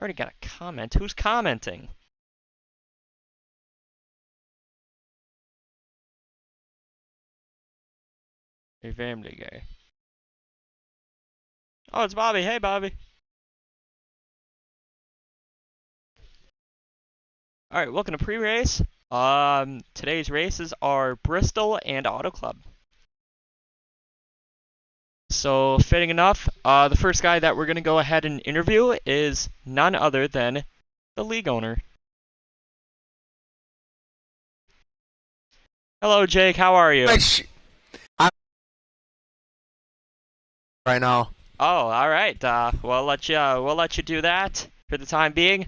Already got a comment. Who's commenting? A family guy. Oh, it's Bobby. Hey, Bobby. Alright, welcome to pre-race. Today's races are Bristol and Auto Club. So, fitting enough, the first guy that we're going to go ahead and interview is none other than the league owner. Hello, Jake. How are you? I'm right now. Oh, all right. We'll let you do that for the time being.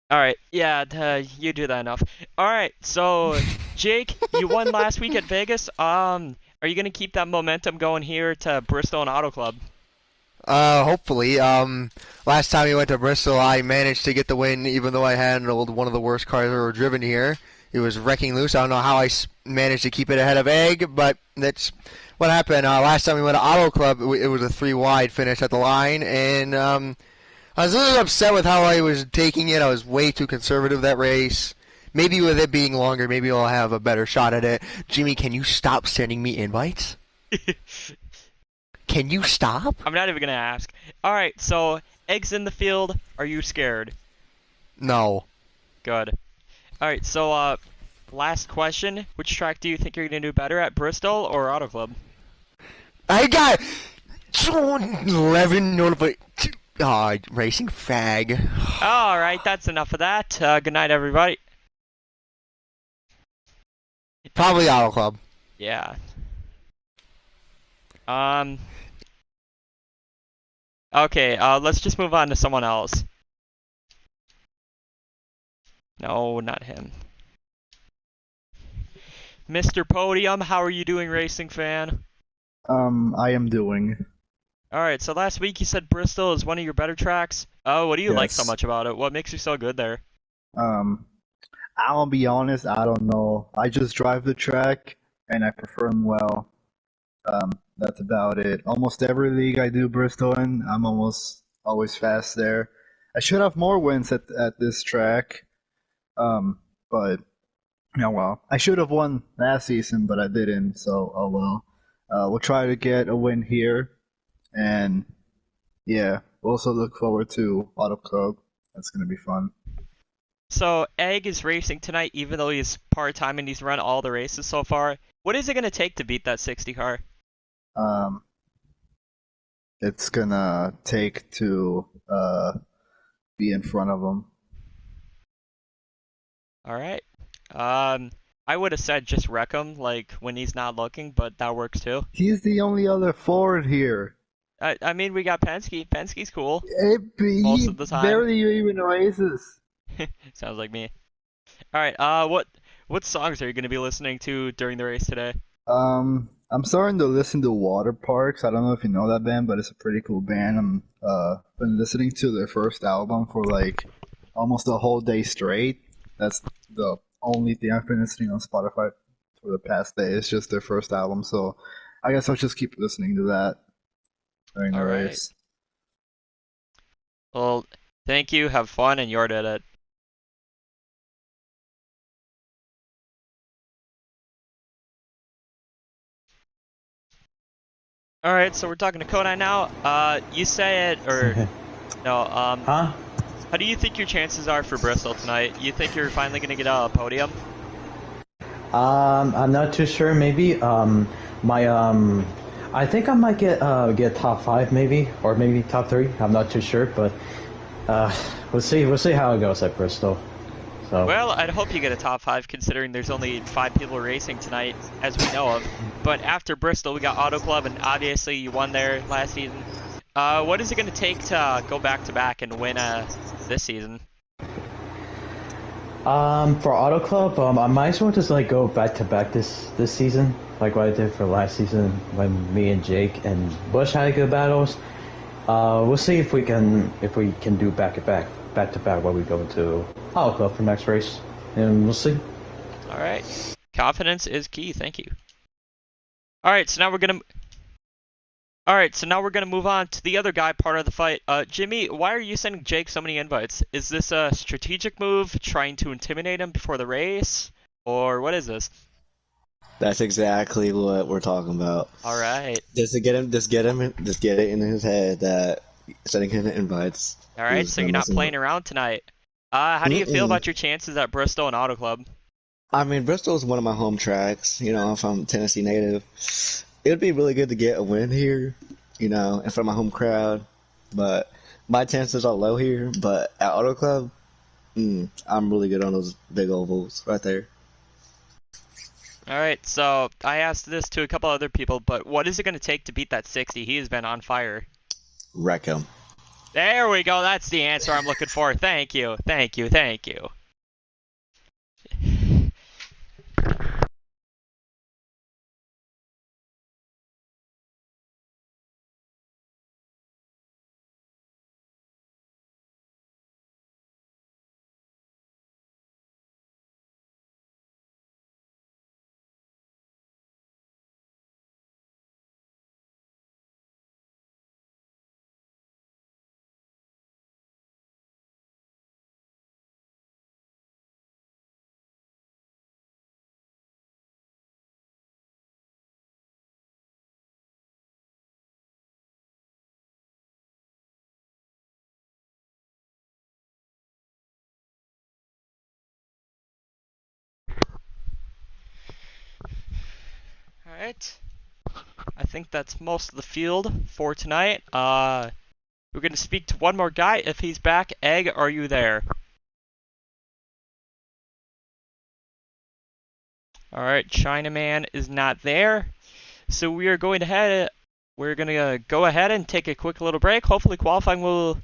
All right. Yeah, you do that enough. All right. So, Jake, you won last week at Vegas. Are you gonna keep that momentum going here to Bristol and Auto Club? Hopefully. Last time we went to Bristol, I managed to get the win, even though I handled one of the worst cars ever driven here. It was wrecking loose. I don't know how managed to keep it ahead of Egg, but that's what happened. Last time we went to Auto Club, it was a 3 wide finish at the line, and I was a little upset with how I was taking it. I was way too conservative that race. Maybe with it being longer, maybe I'll have a better shot at it. Jimmy, can you stop sending me invites? Can you stop? I'm not even gonna ask. All right. So, Egg's in the field. Are you scared? No. Good. All right. So, last question. Which track do you think you're gonna do better at, Bristol or Auto Club? I got 11 notifications. Racing fag. All right. That's enough of that. Good night, everybody. Probably Auto Club. Yeah. Um. Okay. Let's just move on to someone else. No, not him. Mr. Podium, how are you doing, racing fan? I am doing. Alright, so last week you said Bristol is one of your better tracks. Oh, what do you like so Yes. much about it? What makes you so good there? Um, I'll be honest, I don't know. I just drive the track and I perform well. That's about it. Almost every league I do Bristol in, I'm almost always fast there. I should have more wins at this track. But yeah, well, I should have won last season, but I didn't. So oh well. We'll try to get a win here, and yeah, we'll also look forward to Auto Club. That's gonna be fun. So, Egg is racing tonight even though he's part-time and he's run all the races so far. What is it going to take to beat that 60 car? Um, it's gonna take to be in front of them. Alright. I would have said just wreck him, like, when he's not looking, but that works too. He's the only other forward here. I mean, we got Penske. Penske's cool most He of the time. barely even races. Sounds like me. Alright, what songs are you going to be listening to during the race today? I'm starting to listen to Water Parks. I don't know if you know that band, but it's a pretty cool band. I'm been listening to their first album for like almost a whole day straight. That's the only thing I've been listening on Spotify for the past day. It's just their first album, so I guess I'll just keep listening to that during the Alright. race. Well, thank you, have fun, and you're at it. Alright, so we're talking to Kodai now. You say it, or, no, Huh? how do you think your chances are for Bristol tonight? You think you're finally gonna get a podium? I'm not too sure. Maybe. My I think I might get top five, maybe, or maybe top three. I'm not too sure, but we'll see. We'll see how it goes at Bristol. So. Well, I'd hope you get a top 5 considering there's only 5 people racing tonight, as we know of. But after Bristol, we got Auto Club, and obviously you won there last season. What is it going to take to go back-to-back and win this season? For Auto Club, I might as well just like go back to back this season, like what I did for last season when me and Jake and Bush had good battles. We'll see if we can do back to back when we go to Auto Club for next race, and we'll see. Alright. Confidence is key, thank you. Alright, so now we're gonna... All right, so now we're gonna move on to the other guy part of the fight. Jimmy, why are you sending Jake so many invites? Is this a strategic move, trying to intimidate him before the race, or what is this? That's exactly what we're talking about. All right, Just get it in his head that sending him invites all right. is So gonna you're not mess him up. playing around tonight. How do you feel Mm-mm. about your chances at Bristol and Auto Club? I mean, Bristol is one of my home tracks. You know, I'm from Tennessee native. It would be really good to get a win here, you know, in front of my home crowd. But my chances are low here. But at Auto Club, I'm really good on those big ovals right there. All right, so I asked this to a couple other people, but what is it going to take to beat that 60? He has been on fire. Wreck 'em. There we go. That's the answer I'm looking for. Thank you. Thank you. Thank you. All right. I think that's most of the field for tonight. We're going to speak to one more guy. If he's back, Egg, are you there? All right, Chinaman is not there. So we're going to go ahead and take a quick little break. Hopefully qualifying will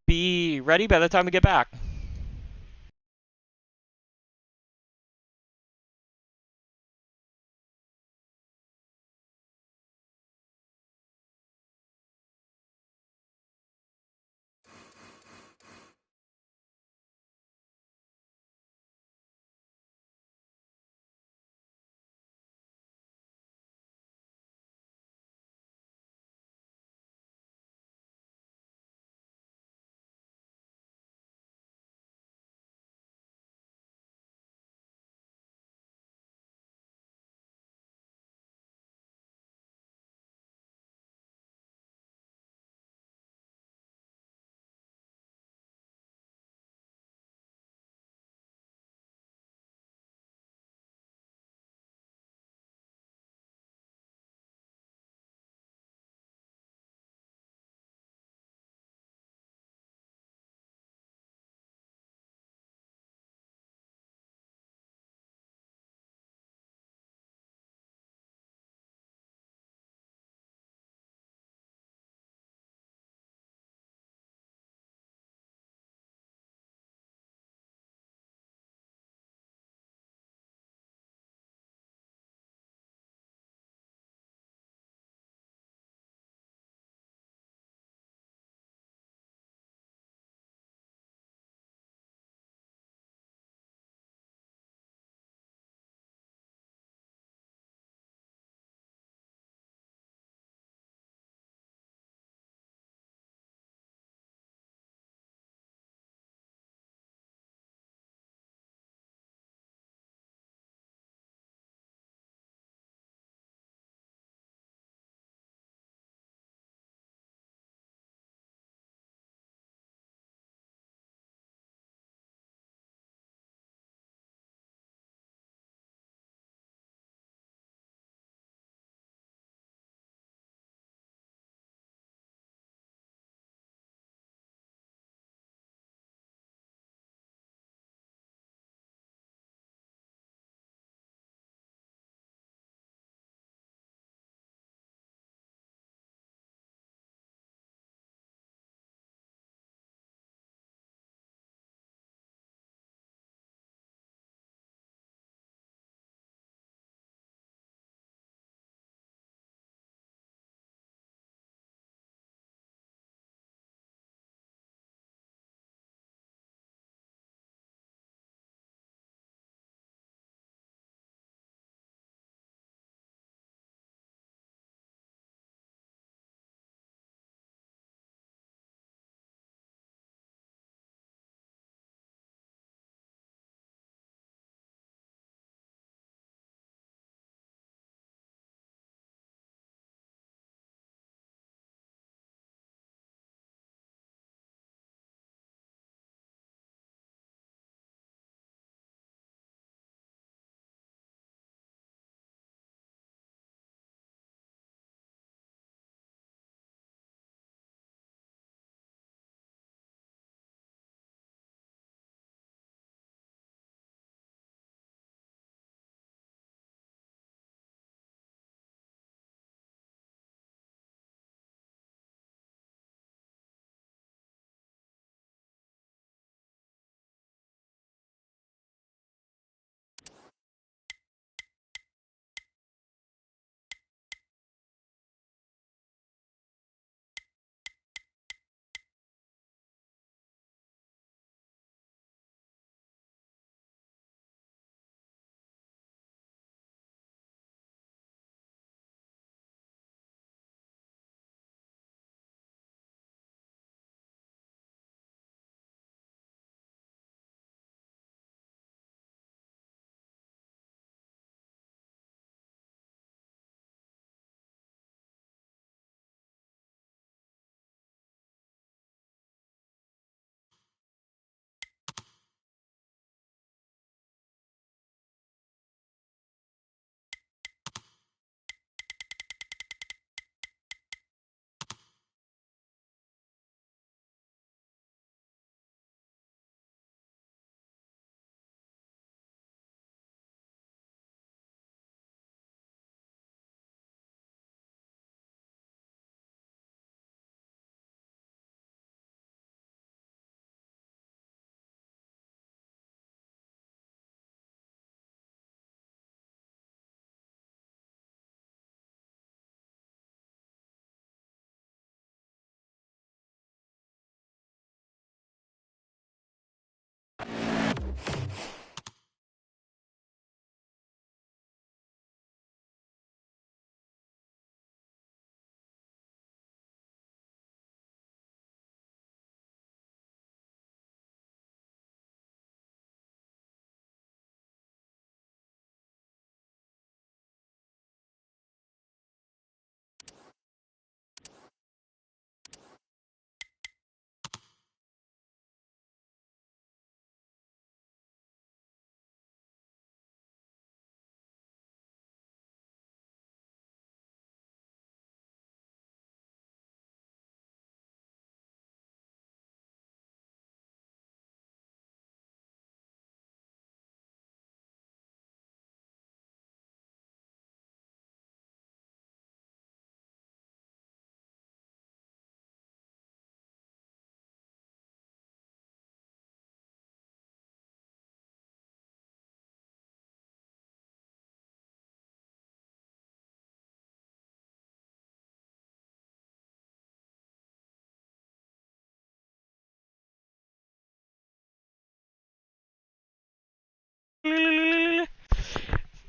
be ready by the time we get back.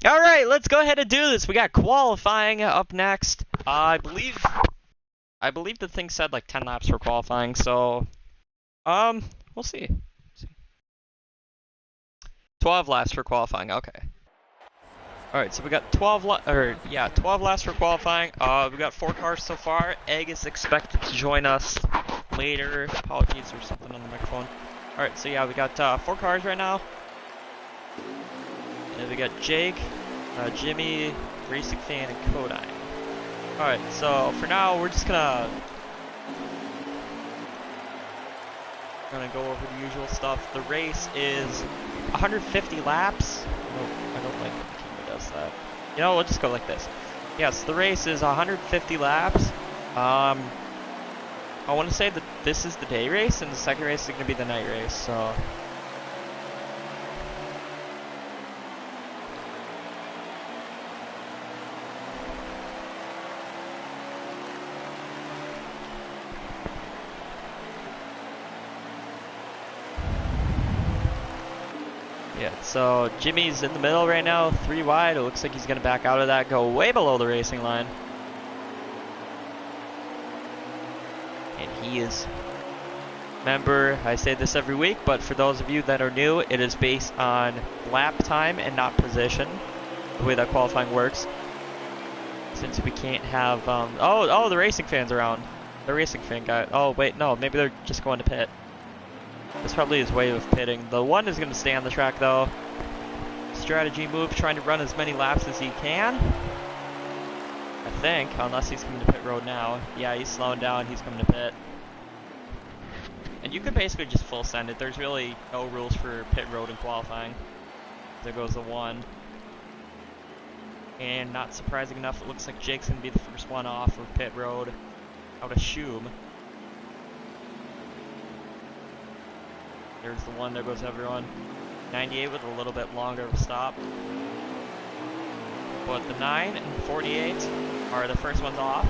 All right, let's go ahead and do this. We got qualifying up next. I believe the thing said like 10 laps for qualifying, so we'll see. 12 laps for qualifying. Okay. All right, so we got 12 laps for qualifying. We got 4 cars so far. Egg is expected to join us later. Apologies, there's something on the microphone. All right, so yeah, we got 4 cars right now. And we got Jake, Jimmy, Racing Fan, and Kodai. Alright, so for now, we're just gonna go over the usual stuff. The race is 150 laps. I don't like when the camera does that. You know, we'll just go like this. Yes, the race is 150 laps. I want to say that this is the day race, and the second race is going to be the night race, so... Yeah, so Jimmy's in the middle right now, 3 wide. It looks like he's going to back out of that, go way below the racing line. And he is... Remember, I say this every week, but for those of you that are new, it is based on lap time and not position, the way that qualifying works. Since we can't have... Oh, the racing fan's around. The racing fan guy. Oh, wait, no, maybe they're just going to pit. That's probably his way of pitting. The one is going to stay on the track, though. Strategy move, trying to run as many laps as he can. I think, unless he's coming to pit road now. Yeah, he's slowing down. He's coming to pit. And you can basically just full send it. There's really no rules for pit road in qualifying. There goes the 1. And not surprising enough, it looks like Jake's going to be the first one off of pit road. I would assume. There's the 1, there goes everyone. 98 with a little bit longer of a stop. But the 9 and the 48 are the first ones off.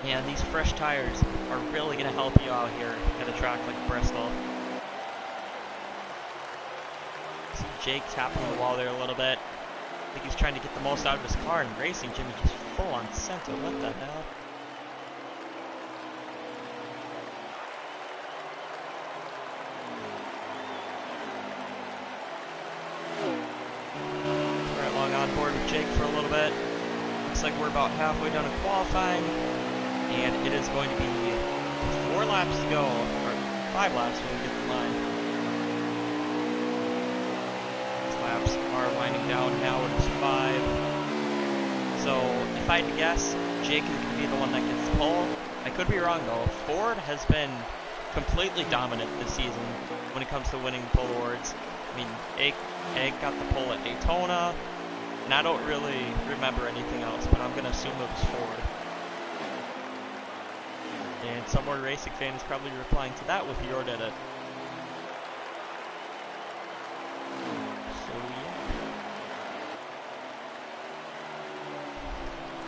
And these fresh tires are really going to help you out here at a track like Bristol. See Jake tapping the wall there a little bit. I think he's trying to get the most out of his car, and racing Jimmy just full on center. What the hell? On board with Jake for a little bit. Looks like we're about halfway done in qualifying, and it is going to be 4 laps to go, or 5 laps when we get to the line. These laps are winding down now. It is 5. So if I had to guess, Jake is going to be the one that gets the pole. I could be wrong though. Ford has been completely dominant this season when it comes to winning pole awards. I mean, Egg got the pole at Daytona. And I don't really remember anything else, but I'm going to assume it was Ford. And some more racing fans probably replying to that with "Your did it." So yeah.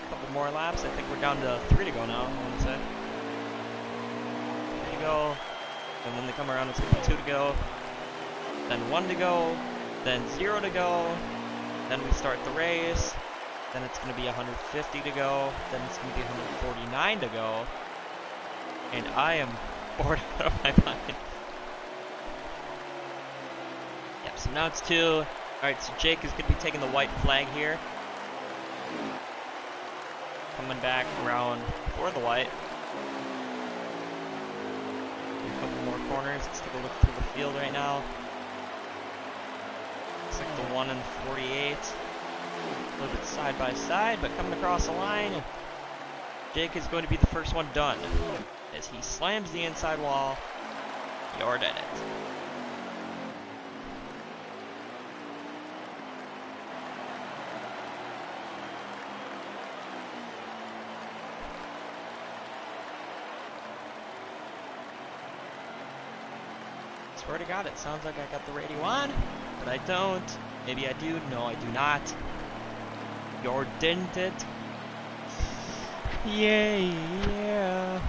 A couple more laps. I think we're down to 3 to go now, I want to say. 3 to go. And when they come around, it's going to be 2 to go. Then 1 to go. Then 0 to go. Then we start the race, then it's going to be 150 to go, then it's going to be 149 to go, and I am bored out of my mind. Yep, so now it's 2. Alright, so Jake is going to be taking the white flag here. Coming back around for the white. A couple more corners, let's take a look through the field right now. Looks like the 1 and 48, a little bit side by side, but coming across the line, Jake is going to be the first one done as he slams the inside wall. You're dead it. Swear to God, it sounds like I got the radio on, but I don't. Maybe I do. No, I do not. You're didn't it? Yeah.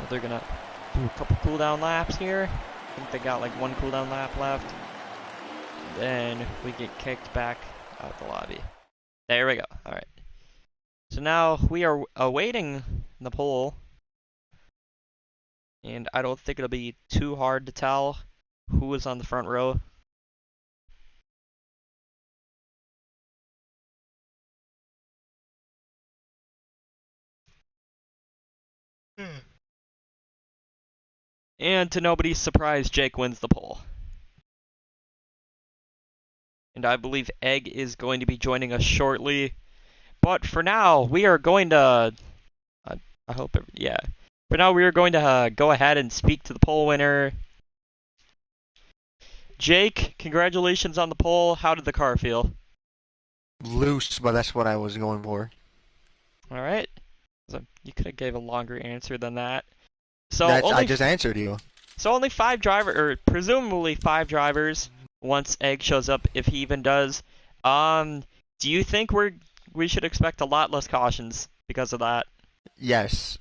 they're gonna do a couple cooldown laps here. I think they got like one cooldown lap left. Then we get kicked back out the lobby. There we go. Alright. So now we are awaiting the poll. And I don't think it'll be too hard to tell who is on the front row. And to nobody's surprise, Jake wins the poll. And I believe Egg is going to be joining us shortly. But for now, we are going to... I hope... yeah. For now, we are going to go ahead and speak to the poll winner. Jake, congratulations on the poll. How did the car feel? Loose, but that's what I was going for. Alright. So you could have gave a longer answer than that. So I just answered you. So only 5 drivers, or presumably 5 drivers, once Egg shows up, if he even does. Do you think we should expect a lot less cautions because of that? Yes,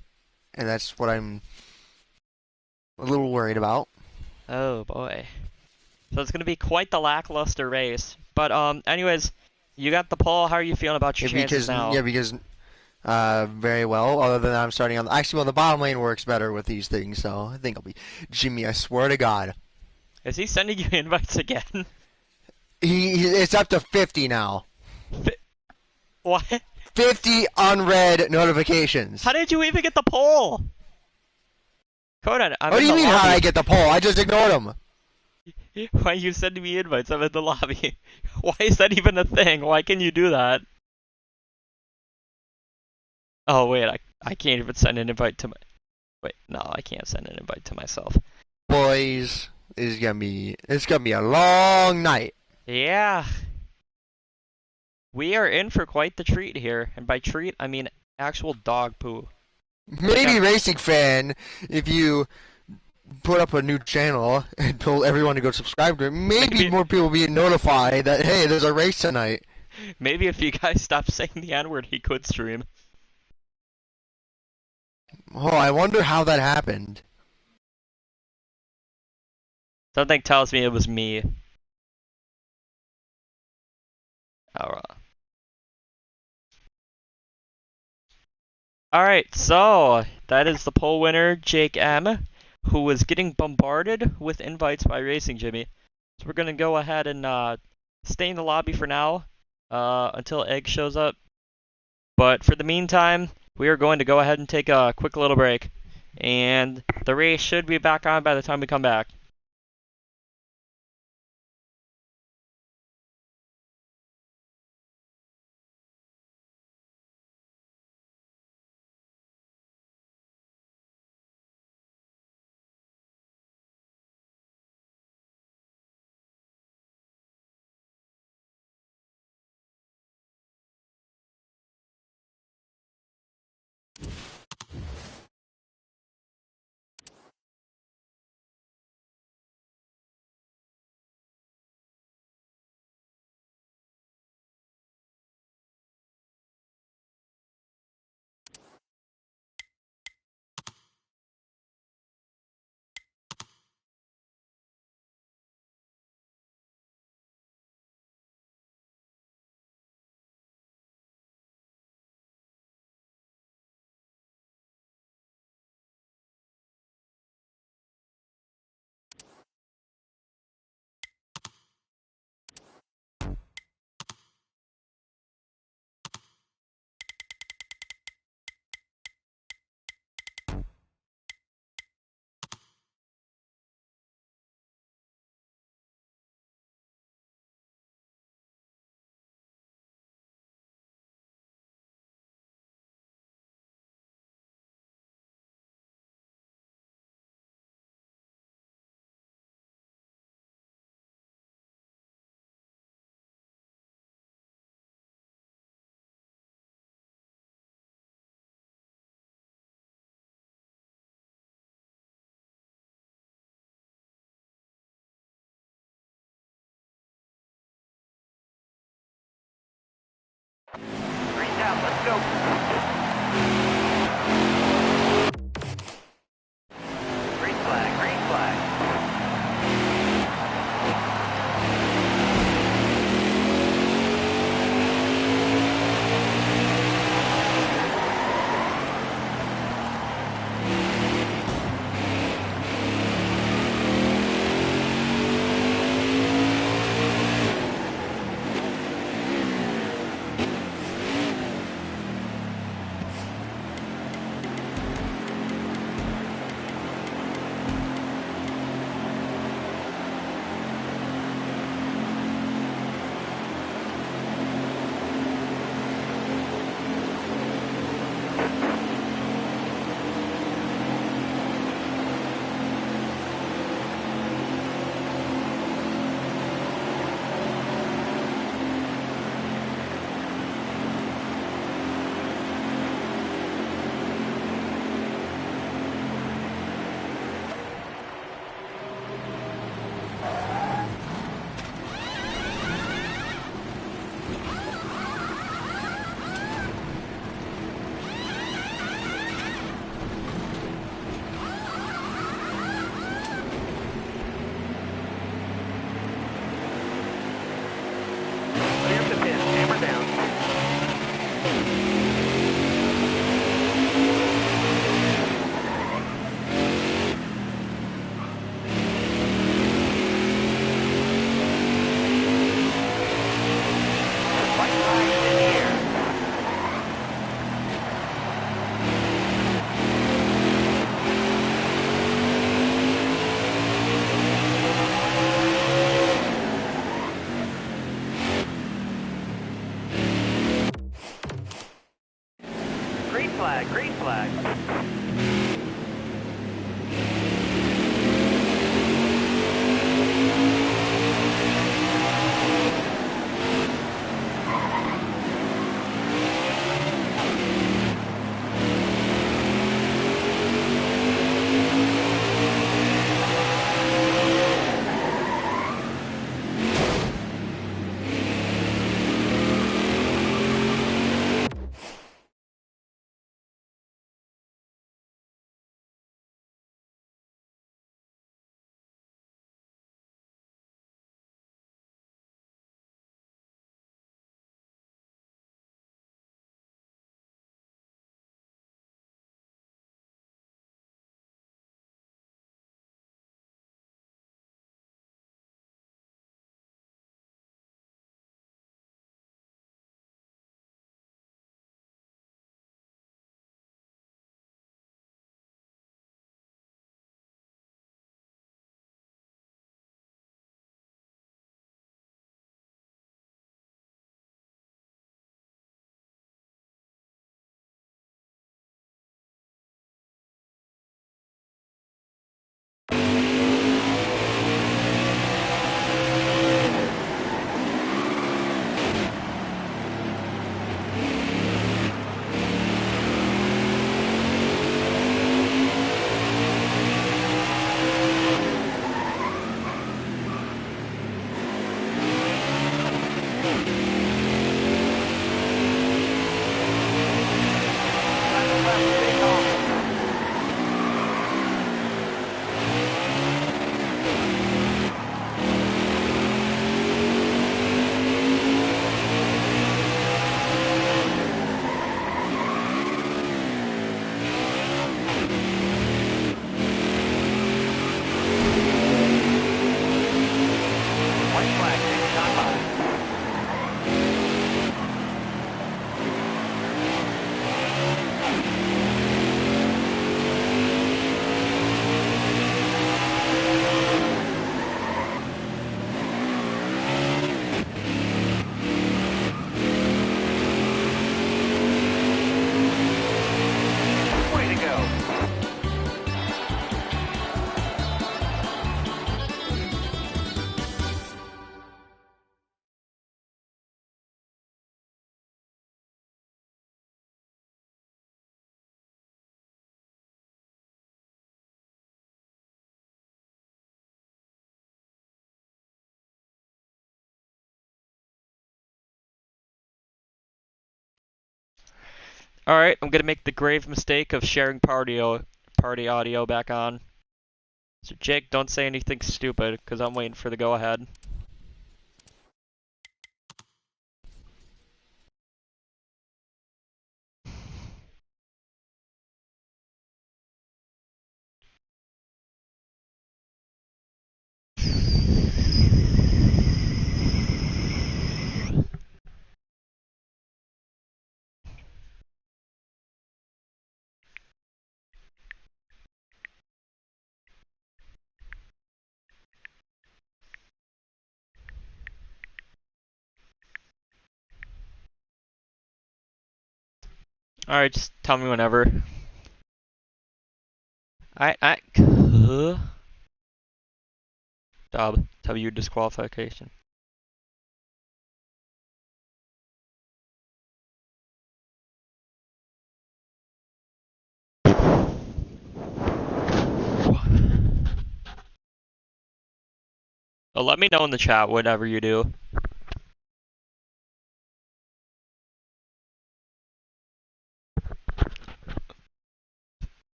and that's what I'm a little worried about. Oh boy. So it's gonna be quite the lackluster race. But anyways, you got the pole. How are you feeling about your chances now? Yeah, because very well. Other than I'm starting on the bottom lane works better with these things, so I think I'll be Jimmy. I swear to God. Is he sending you invites again? It's up to 50 now. What? 50 unread notifications. How did you even get the poll? Conan, I'm What in do you the mean lobby. how did I get the poll? I just ignored them. Why are you sending me invites? I'm in the lobby. Why is that even a thing? Why can you do that? Oh wait, I can't even send an invite to my... Wait, no, I can't send an invite to myself. Boys, it's gonna be a long night. Yeah. We are in for quite the treat here. And by treat, I mean actual dog poo. Maybe Racing Fan, if you put up a new channel and told everyone to go subscribe to it, maybe more people will be notified that, hey, there's a race tonight. Maybe if you guys stop saying the N-word, he could stream. Oh, I wonder how that happened. Something tells me it was me. Alright, so that is the poll winner, Jake M, who was getting bombarded with invites by Racing Jimmy. So we're gonna go ahead and stay in the lobby for now, until Egg shows up. But for the meantime, we are going to go ahead and take a quick little break. And the race should be back on by the time we come back. Green down, let's go. Alright, I'm gonna make the grave mistake of sharing party audio back on. So Jake, don't say anything stupid, because I'm waiting for the go-ahead. Alright, just tell me whenever. W disqualification. Let me know in the chat whatever you do.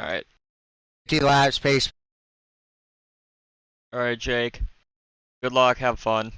Alright. 50 laps pace. Alright, Jake. Good luck, have fun.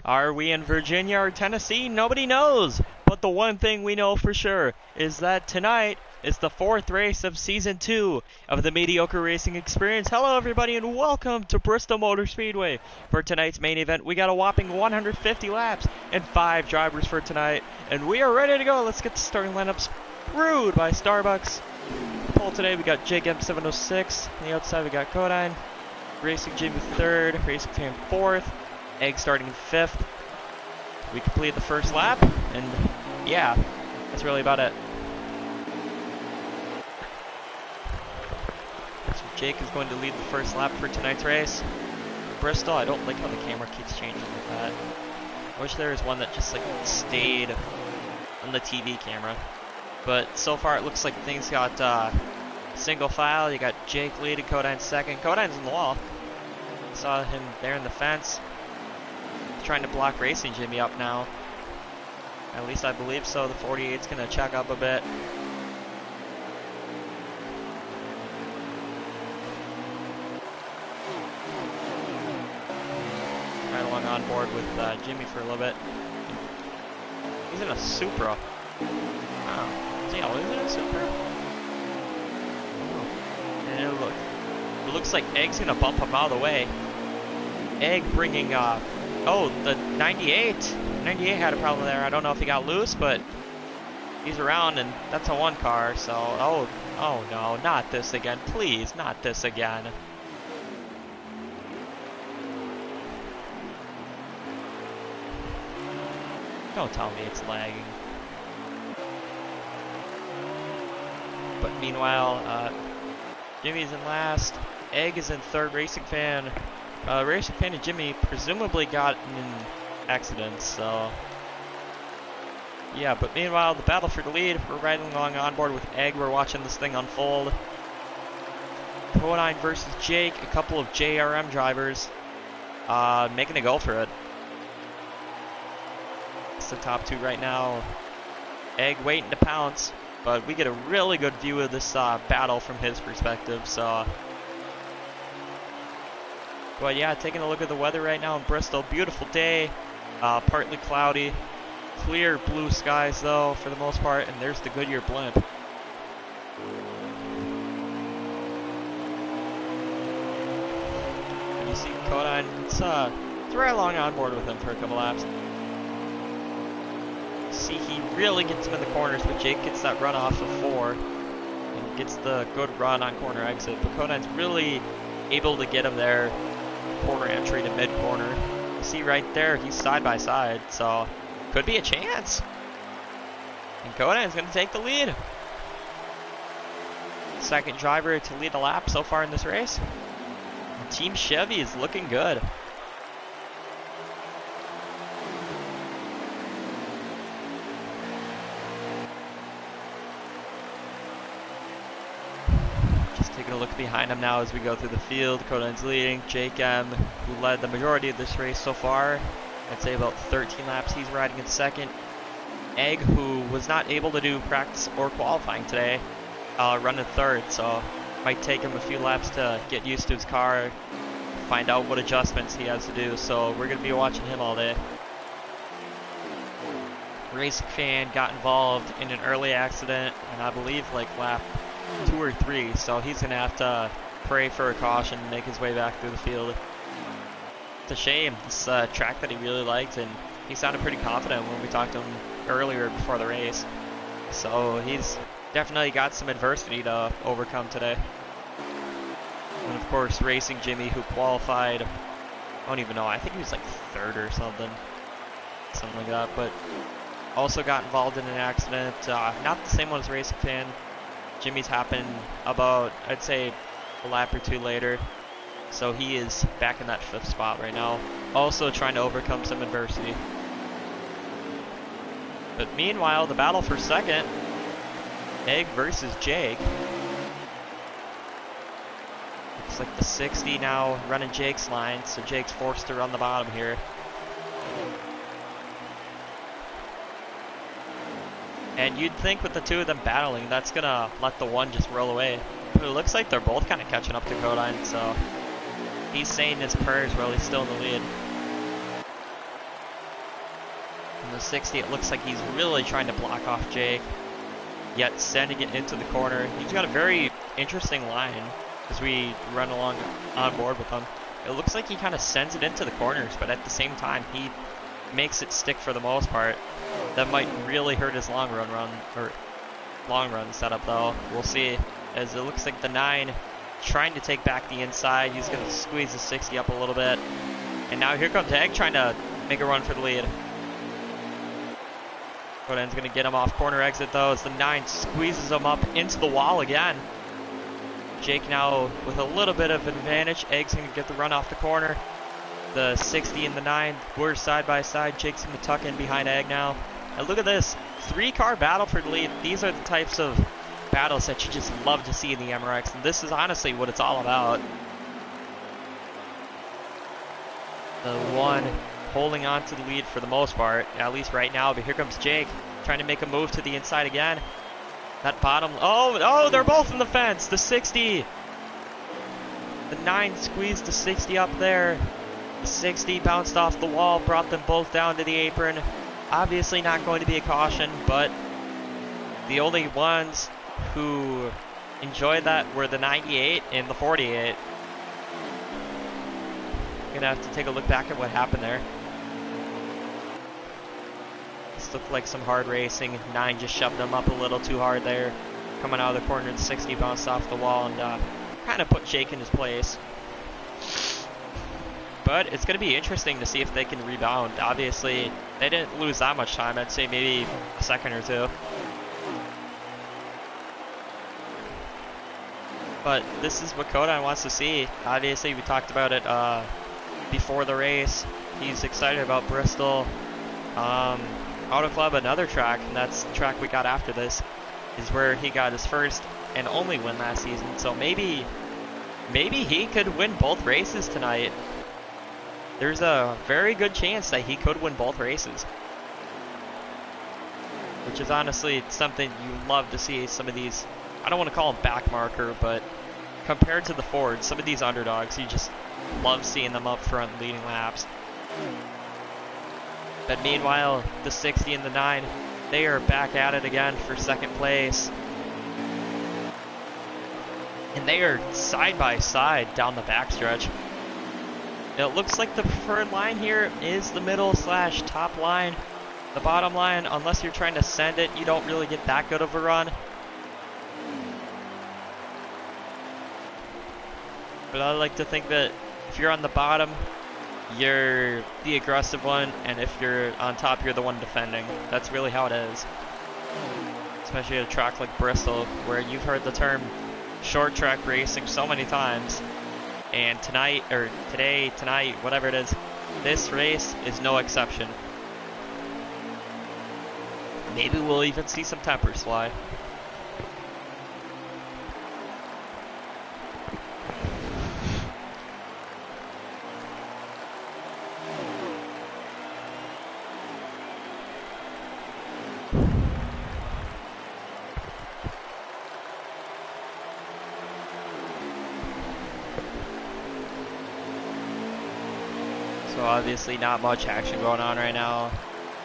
Are we in Virginia or Tennessee? Nobody knows. But the one thing we know for sure is that tonight is the 4th race of Season 2 of the Mediocre Racing Experience. Hello everybody and welcome to Bristol Motor Speedway. For tonight's main event, we got a whopping 150 laps and 5 drivers for tonight. And we are ready to go. Let's get the starting lineups brewed by Starbucks. Pole today, we got Jake M706. On the outside, we got Kodine. Racing Jimmy 3rd, Racing Fan 4th. Egg starting in 5th. We completed the first lap, and yeah, that's really about it. So Jake is going to lead the first lap for tonight's race. Bristol, I don't like how the camera keeps changing like that. I wish there was one that just like stayed on the TV camera. But so far it looks like things got single file. You got Jake leading, Kodine second. Kodine's in the wall. Saw him there in the fence. Trying to block Racing Jimmy up now. At least I believe so. The 48's going to check up a bit. Right along on board with Jimmy for a little bit. He's in a Supra. Wow. Is he always in a Supra? Oh. And it looks like Egg's going to bump him out of the way. Egg bringing oh, the 98. 98 had a problem there. I don't know if he got loose, but he's around, and that's a 1 car, so... Oh no, not this again. Please, not this again. Don't tell me it's lagging. But meanwhile, Jimmy's in last. Egg is in 3rd, Racing Fan. Racing Fan and Jimmy presumably got in an accident, so... Yeah, but meanwhile, the battle for the lead, we're riding along on board with Egg, we're watching this thing unfold. Kodine versus Jake, a couple of JRM drivers, making a go for it. It's the top 2 right now. Egg waiting to pounce, but we get a really good view of this battle from his perspective, so... But yeah, taking a look at the weather right now in Bristol. Beautiful day, partly cloudy, clear blue skies though for the most part, and there's the Goodyear blimp. And you see Kodine, it's right along on board with him for a couple laps. See, he really gets him in the corners, but Jake gets that run off of 4 and gets the good run on corner exit. But Kodine's really able to get him there. Corner entry to mid corner. You see right there, he's side by side, so could be a chance. And Kodine is going to take the lead. Second driver to lead a lap so far in this race. And Team Chevy is looking good. Taking a look behind him now as we go through the field. Kodine's leading. Jake M, who led the majority of this race so far. I'd say about 13 laps he's riding in second. Egg, who was not able to do practice or qualifying today, running 3rd, so might take him a few laps to get used to his car, find out what adjustments he has to do, so we're going to be watching him all day. Racing Fan got involved in an early accident, and I believe like lap 2 or 3, so he's going to have to pray for a caution and make his way back through the field. It's a shame. This track that he really liked, and he sounded pretty confident when we talked to him earlier before the race. So he's definitely got some adversity to overcome today. And of course, Racing Jimmy, who qualified, I don't even know, I think he was like 3rd or something like that, but also got involved in an accident. Not the same one as Racing Fan. Jimmy's happened about, I'd say, a lap or 2 later. So he is back in that 5th spot right now. Also trying to overcome some adversity. But meanwhile, the battle for second. Egg versus Jake. Looks like the 60 now running Jake's line. So Jake's forced to run the bottom here. And you'd think with the 2 of them battling, that's going to let the 1 just roll away. But it looks like they're both kind of catching up to Kodine, so he's saying his prayers while he's still in the lead. the 60, it looks like he's really trying to block off Jake, yet sending it into the corner. He's got a very interesting line as we run along on board with him. It looks like he kind of sends it into the corners, but at the same time, he makes it stick for the most part. That might really hurt his long run setup though. We'll see, as it looks like the 9 trying to take back the inside. He's going to squeeze the 60 up a little bit. And now here comes Egg trying to make a run for the lead. Koden's going to get him off corner exit though, as the 9 squeezes him up into the wall again. Jake now with a little bit of advantage. Egg's going to get the run off the corner. The 60 and the 9 were side by side. Jake's going to tuck in behind Egg now. And look at this, 3-car battle for the lead. These are the types of battles that you just love to see in the MRX, and this is honestly what it's all about. The 1 holding on to the lead for the most part, at least right now, but here comes Jake trying to make a move to the inside again. That bottom, oh, they're both in the fence. The 60, the 9 squeezed the 60 up there. The 60 bounced off the wall, brought them both down to the apron. Obviously not going to be a caution, but the only ones who enjoyed that were the 98 and the 48. Gonna have to take a look back at what happened there. This looked like some hard racing. 9 just shoved them up a little too hard there. Coming out of the corner, the 60 bounced off the wall and kind of put Jake in his place. But it's going to be interesting to see if they can rebound. Obviously, they didn't lose that much time. I'd say maybe a second or two. But this is what Kodan wants to see. Obviously, we talked about it before the race. He's excited about Bristol. Auto Club, another track, and that's the track we got after this, is where he got his first and only win last season. So maybe he could win both races tonight. There's a very good chance that he could win both races, which is honestly something you love to see. Some of these, I don't want to call them backmarker, but compared to the Fords, some of these underdogs, you just love seeing them up front leading laps. But meanwhile, the 60 and the 9, they are back at it again for second place. And they are side by side down the backstretch. It looks like the preferred line here is the middle / top line. The bottom line, unless you're trying to send it, you don't really get that good of a run. But I like to think that if you're on the bottom, you're the aggressive one, and if you're on top, you're the one defending. That's really how it is. Especially at a track like Bristol, where you've heard the term short track racing so many times. And tonight, whatever it is, this race is no exception. Maybe we'll even see some tempers fly. Obviously not much action going on right now.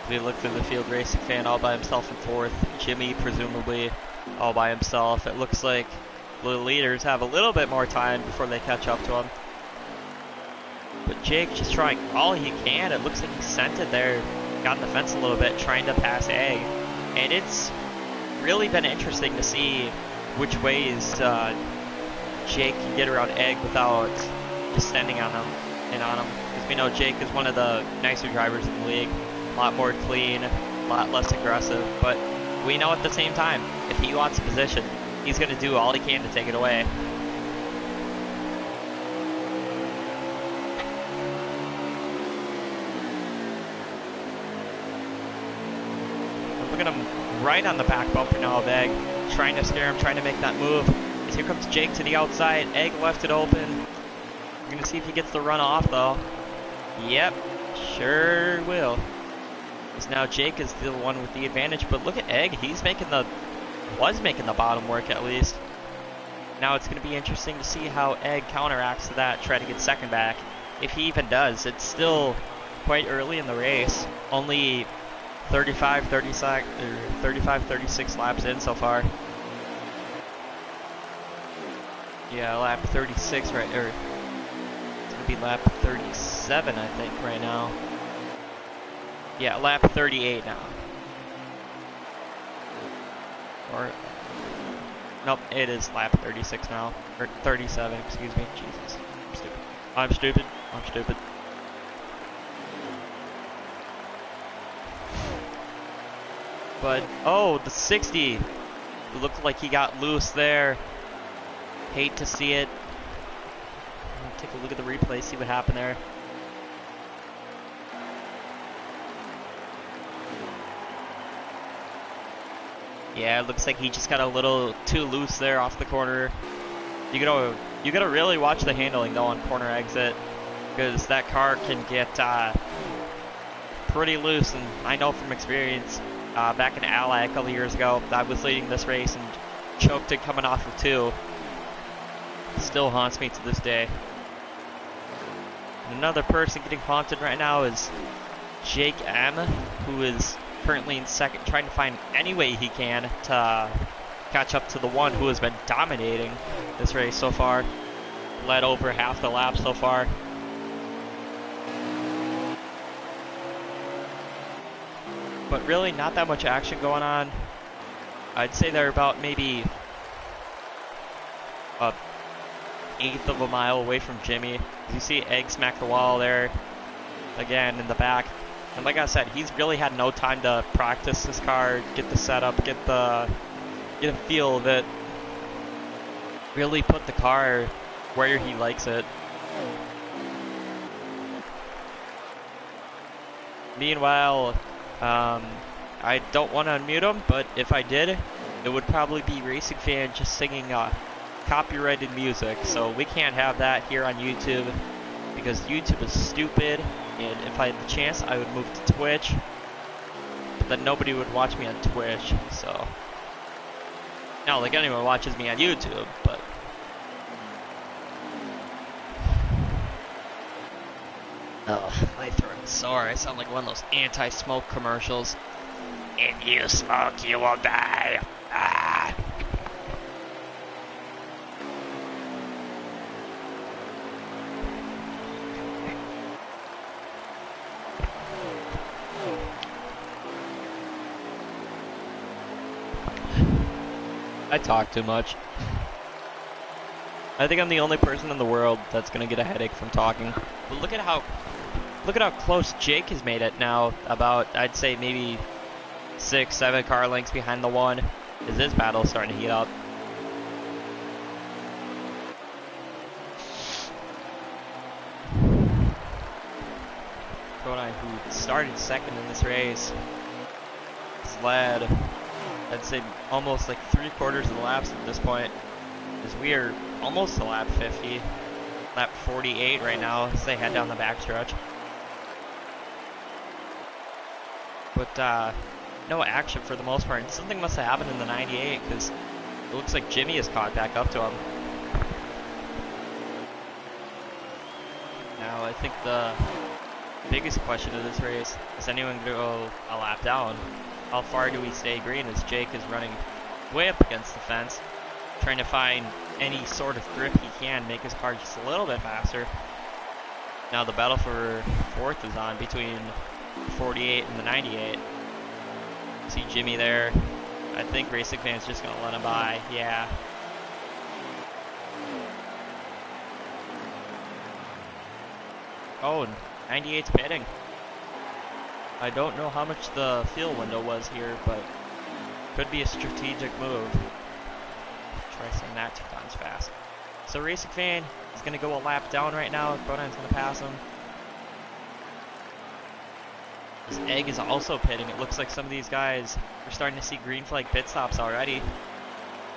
We look through the field, Racing Fan all by himself in fourth. Jimmy presumably all by himself. It looks like the leaders have a little bit more time before they catch up to him. But Jake just trying all he can. It looks like he sent it there. Got in the fence a little bit trying to pass Egg. And it's really been interesting to see which ways Jake can get around Egg without just standing on him and on him. We know Jake is one of the nicer drivers in the league, a lot more clean, a lot less aggressive, but we know at the same time, if he wants position, he's going to do all he can to take it away. Look at him right on the back bumper now of Egg, trying to scare him, trying to make that move. As here comes Jake to the outside, Egg left it open. We're going to see if he gets the run off though. Yep, sure will. Because now Jake is the one with the advantage, but look at Egg, was making the bottom work at least. Now it's going to be interesting to see how Egg counteracts to that, try to get second back. If he even does, it's still quite early in the race. Only 35, 36 laps in so far. Yeah, lap 36 right, or it's gonna be lap 37, I think, right now. Yeah, lap 38 now. Or, nope, it is lap 36 now, or 37, excuse me. Jesus, I'm stupid. I'm stupid. I'm stupid. But, oh, the 60. It looked like he got loose there. Hate to see it. Take a look at the replay, see what happened there. Yeah, it looks like he just got a little too loose there off the corner. You gotta really watch the handling though on corner exit, because that car can get pretty loose. And I know from experience, back in Ally a couple years ago, I was leading this race and choked it coming off of 2. Still haunts me to this day. And another person getting haunted right now is Jake M, who is currently in second, trying to find any way he can to catch up to the one who has been dominating this race so far. Led over half the lap so far. But really not that much action going on. I'd say they're about maybe a 1/8 of a mile away from Jimmy. You see Egg smack the wall there again in the back. And like I said, he's really had no time to practice this car, get the setup, get a feel of it. Really put the car where he likes it. Meanwhile, I don't want to unmute him, but if I did, it would probably be Racing Fan just singing copyrighted music. So we can't have that here on YouTube, because YouTube is stupid. And if I had the chance, I would move to Twitch, but then nobody would watch me on Twitch. So, not like anyone watches me on YouTube, but oh, my throat is sore. I sound like one of those anti-smoke commercials. If you smoke, you will die. Ah. I talk too much. I think I'm the only person in the world that's gonna get a headache from talking. But look at how close Jake has made it now. About, I'd say maybe 6, 7 car lengths behind the one. As this battle is starting to heat up. Kodai, who started second in this race, has led, I'd say, almost like 3/4 of the laps at this point. As we are almost to lap 50, lap 48 right now as they head down the backstretch. But no action for the most part. Something must have happened in the 98, because it looks like Jimmy has caught back up to him. Now I think the biggest question of this race is anyone going to go a lap down? How far do we stay green, as Jake is running way up against the fence, trying to find any sort of grip he can, make his car just a little bit faster. Now the battle for 4th is on between 48 and the 98. See Jimmy there. I think Racing Fan's just going to let him by. Yeah. Oh, 98's pitting. I don't know how much the fuel window was here, but could be a strategic move. Try saying that 2 times fast. So Racing Fan is going to go a lap down right now. Bronan's going to pass him. This Egg is also pitting. It looks like some of these guys are starting to see green flag pit stops already.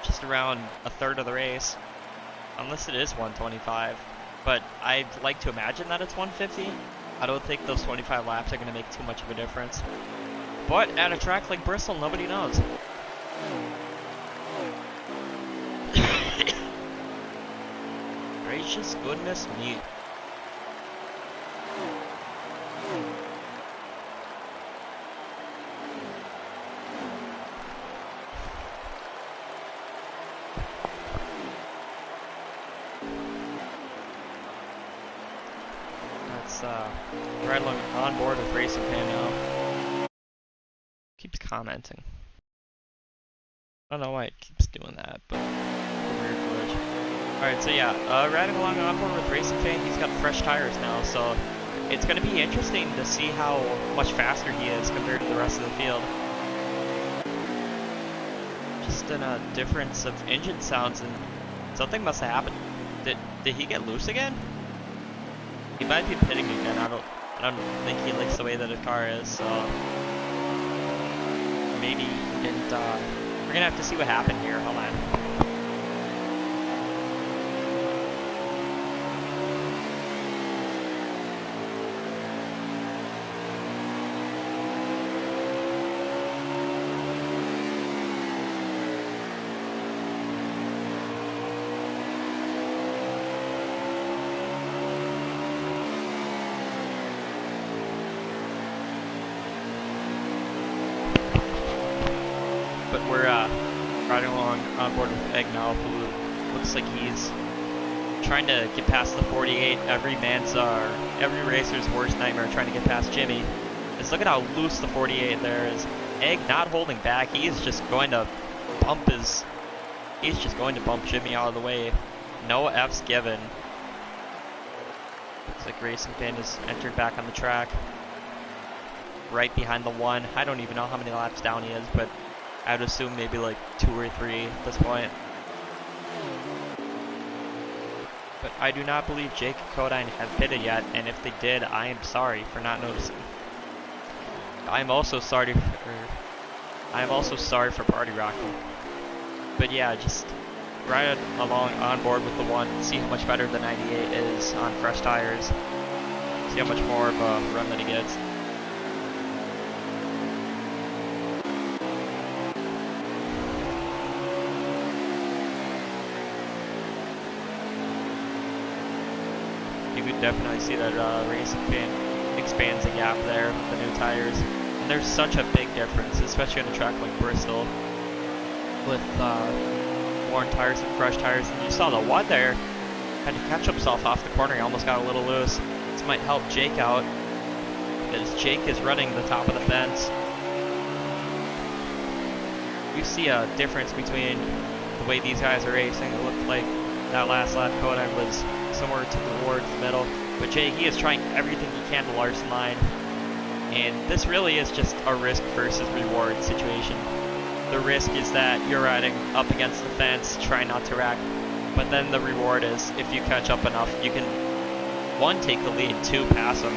Just around 1/3 of the race. Unless it is 125. But I'd like to imagine that it's 150. I don't think those 25 laps are going to make too much of a difference. But at a track like Bristol, nobody knows. Gracious goodness me. Right along on board with Racing Fan now. Keeps commenting. I don't know why it keeps doing that, but weird glitch. Alright, so yeah, riding along on board with Racing Fan, he's got fresh tires now, so it's going to be interesting to see how much faster he is compared to the rest of the field. Just in a difference of engine sounds, and something must have happened. Did he get loose again? He might be pitting again. I don't think he likes the way that his car is, so maybe he didn't. We're gonna have to see what happened here. Hold on. But we're riding along on board with Egg now, who looks like he's trying to get past the 48. Every racer's worst nightmare, trying to get past Jimmy. Just look at how loose the 48 there is. Egg not holding back. He is just going to bump Jimmy out of the way. No F's given. Looks like Racing Fan has entered back on the track. Right behind the 1. I don't even know how many laps down he is, but I would assume maybe like 2 or 3 at this point. But I do not believe Jake and Kodine have pitted yet, and if they did, I am sorry for not noticing. I am also sorry for party rocking. But yeah, just ride along on board with the 1, see how much better the 98 is on fresh tires. See how much more of a run that he gets. You could definitely see that Racing Fan expands the gap there with the new tires. And there's such a big difference, especially on a track like Bristol, with worn tires and fresh tires. And you saw the 1 there had to catch himself off the corner. He almost got a little loose. This might help Jake out, as Jake is running the top of the fence. You see a difference between the way these guys are racing. It looked like that last lap Kodine was somewhere towards the middle, but Jake, he is trying everything he can to Larson line, and this really is just a risk versus reward situation. The risk is that you're riding up against the fence, trying not to wreck, but then the reward is if you catch up enough, you can 1, take the lead, 2, pass him.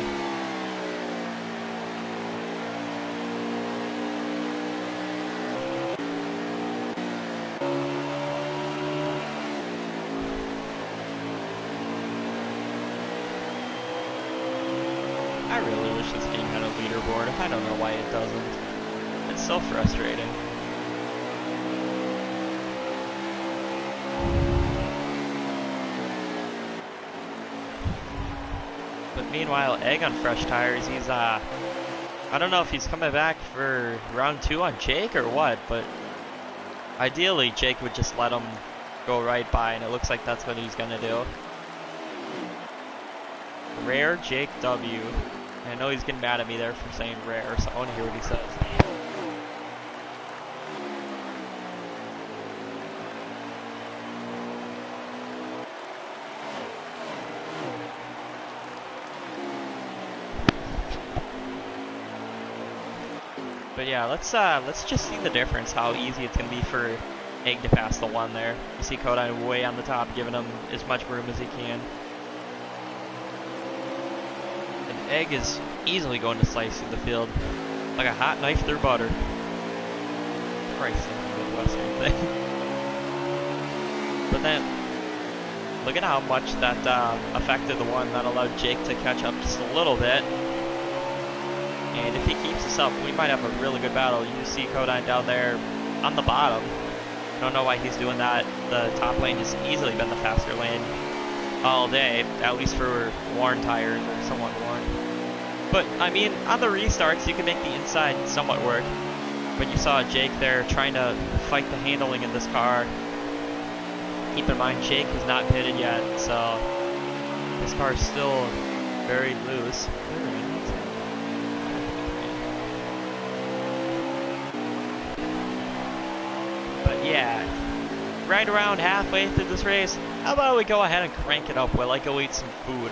I really wish this game had a leaderboard. I don't know why it doesn't. It's so frustrating. But meanwhile, Egg on fresh tires, he's I don't know if he's coming back for round 2 on Jake or what, but ideally Jake would just let him go right by, and it looks like that's what he's gonna do. Rare Jake W. I know he's getting mad at me there for saying rare, so I want to hear what he says. But yeah, let's just see the difference, how easy it's gonna be for Egg to pass the 1 there. You see Kodine way on the top, giving him as much room as he can. Egg is easily going to slice through the field like a hot knife through butter. Christ, the Midwestern thing. But then, look at how much that affected the 1 that allowed Jake to catch up just a little bit. And if he keeps this up, we might have a really good battle. You see Kodine down there on the bottom. I don't know why he's doing that. The top lane has easily been the faster lane all day, at least for worn tires or somewhat worn. But I mean, on the restarts, you can make the inside somewhat work. But you saw Jake there trying to fight the handling in this car. Keep in mind, Jake has not pitted yet, so this car is still very loose. yeah, right around halfway through this race, how about we go ahead and crank it up while I go eat some food?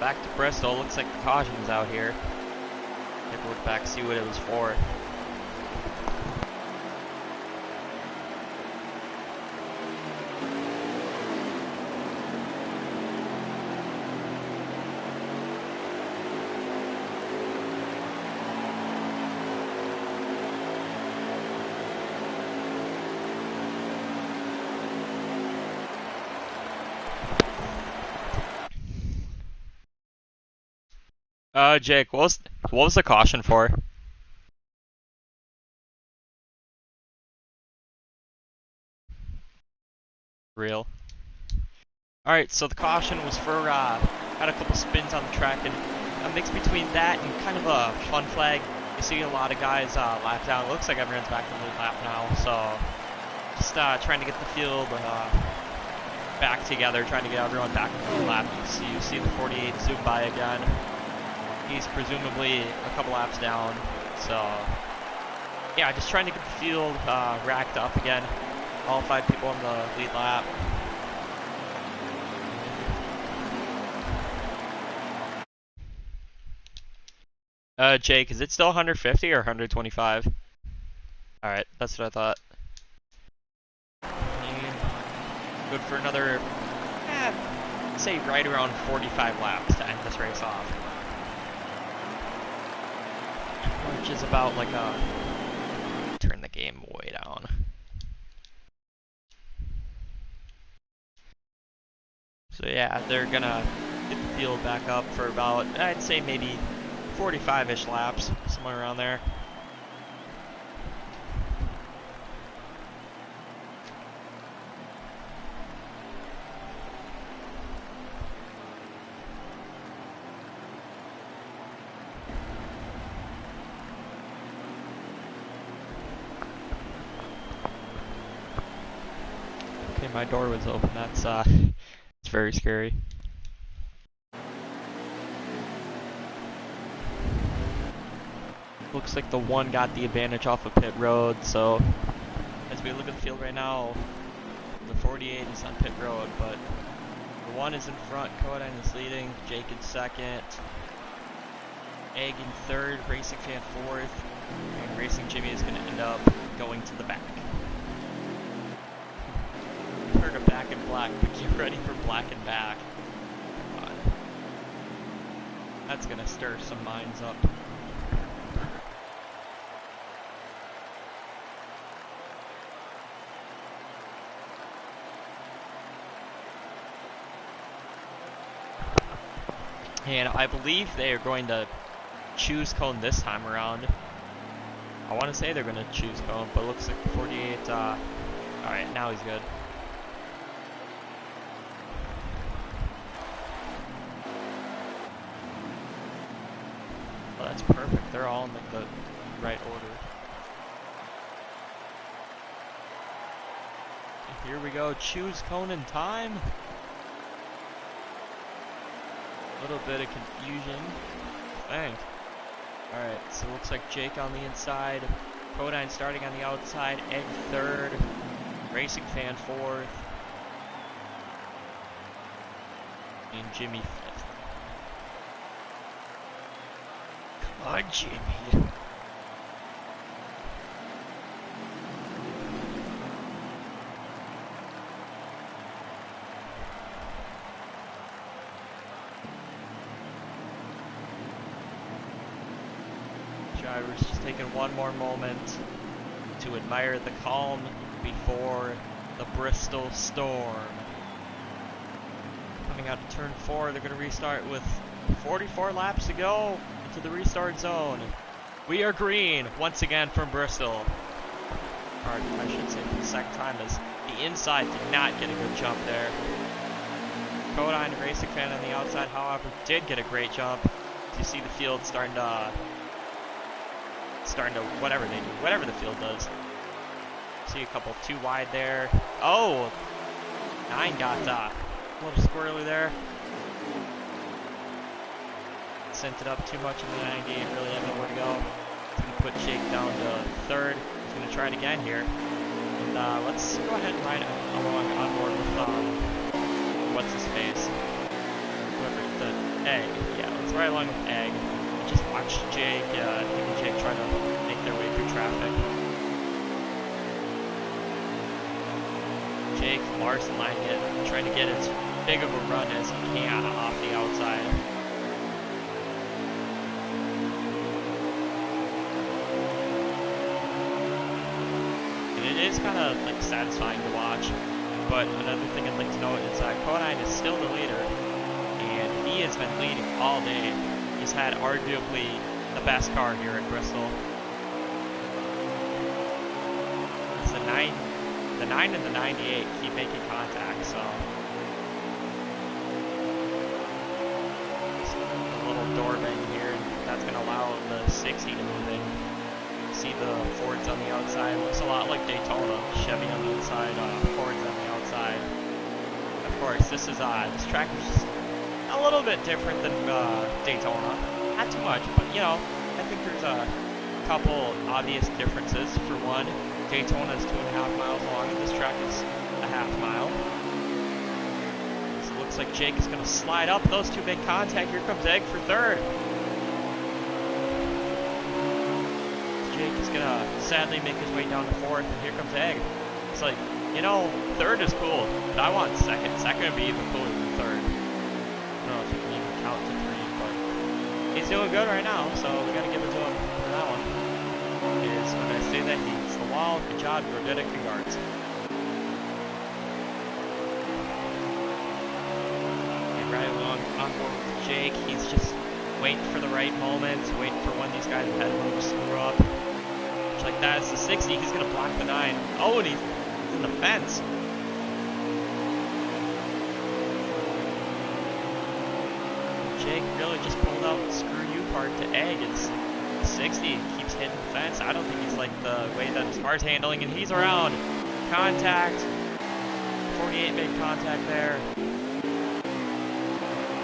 back to Bristol. Looks like the caution's out here. Take a look back, see what it was for. Jake, what was the caution for? Real. Alright, so the caution was for, had a couple spins on the track, and a mix between that and kind of a fun flag. You see a lot of guys lap down. It looks like everyone's back in the lead lap now, so just trying to get the field back together, trying to get everyone back in the lead lap. You see the 48 zoom by again. He's presumably a couple laps down, so yeah, just trying to get the field racked up again. All 5 people on the lead lap. Jake, is it still 150 or 125? Alright, that's what I thought. And good for another, say right around 45 laps to end this race off. Which is about like turn the game way down. So yeah, they're gonna get the field back up for about, I'd say maybe 45-ish laps, somewhere around there. Okay, my door was open. That's it's very scary. Looks like the 1 got the advantage off of pit road, so as we look at the field right now, the 48 is on pit road, but the 1 is in front, Kodine is leading, Jake in second, Egg in third, Racing Fan fourth, and Racing Jimmy is going to end up going to the back. Heard of back and black, but get ready for black and back. Come on. That's going to stir some minds up. And I believe they are going to choose cone this time around. I want to say they're going to choose cone, but it looks like the 48, alright, now he's good. Oh, that's perfect. They're all in like the right order. And here we go, choose cone in time. Little bit of confusion, I think. Alright, so it looks like Jake on the inside, Kodine starting on the outside, Egg third, Racing Fan fourth, and Jimmy fifth. Come on, Jimmy. Drivers just taking one more moment to admire the calm before the Bristol storm. Coming out of turn 4, they're going to restart with 44 laps to go into the restart zone. We are green once again from Bristol. Or I should say for the second time, as the inside did not get a good jump there. Kodine Racing Fan on the outside, however, did get a great jump. You see the field starting to whatever they do, whatever the field does. See a couple too wide there. Oh, 9 got a little squirrely there. Sent it up too much in the 90, didn't really have nowhere to go. He's going to put Jake down to third. He's going to try it again here. And let's go ahead and ride along on board with what's his face, whoever the Egg. Yeah, let's ride along with Egg. Just watch Jake, him and Jake try to make their way through traffic. Jake Larson lining it, trying to get as big of a run as he can off the outside. And it is kind of like satisfying to watch. But another thing I'd like to note is that Codine is still the leader, and he has been leading all day. He's had arguably the best car here at Bristol. It's the 9 and the 98 keep making contact, so. Just a little door bang here, and that's going to allow the 60 to move in. See the Fords on the outside. Looks a lot like Daytona. Chevy on the inside, Fords on the outside. Of course, this track is just a little bit different than Daytona. Not too much, but you know, I think there's a couple obvious differences. For one, Daytona is 2.5 miles long, and this track is a half mile. So it looks like Jake is going to slide up. Those two make contact. Here comes Egg for third. Jake is going to sadly make his way down to fourth, and here comes Egg. It's like, you know, third is cool, but I want second. Second would be even cooler than third. I don't know if you can even count to three, but he's doing good right now, so we got to give it to him for that one. Is when I say that he hits the wall, good job, you're good at congrats. And right along on board with Jake, he's just waiting for the right moment, waiting for when these guys ahead of him to screw up. Just like that, it's the 60, he's going to block the 9. Oh, and he's in the fence. Jake really just pulled out the screw you part to Egg. It's 60, keeps hitting the fence. I don't think he's like the way that his car's handling, and he's around. Contact. 48 made contact there.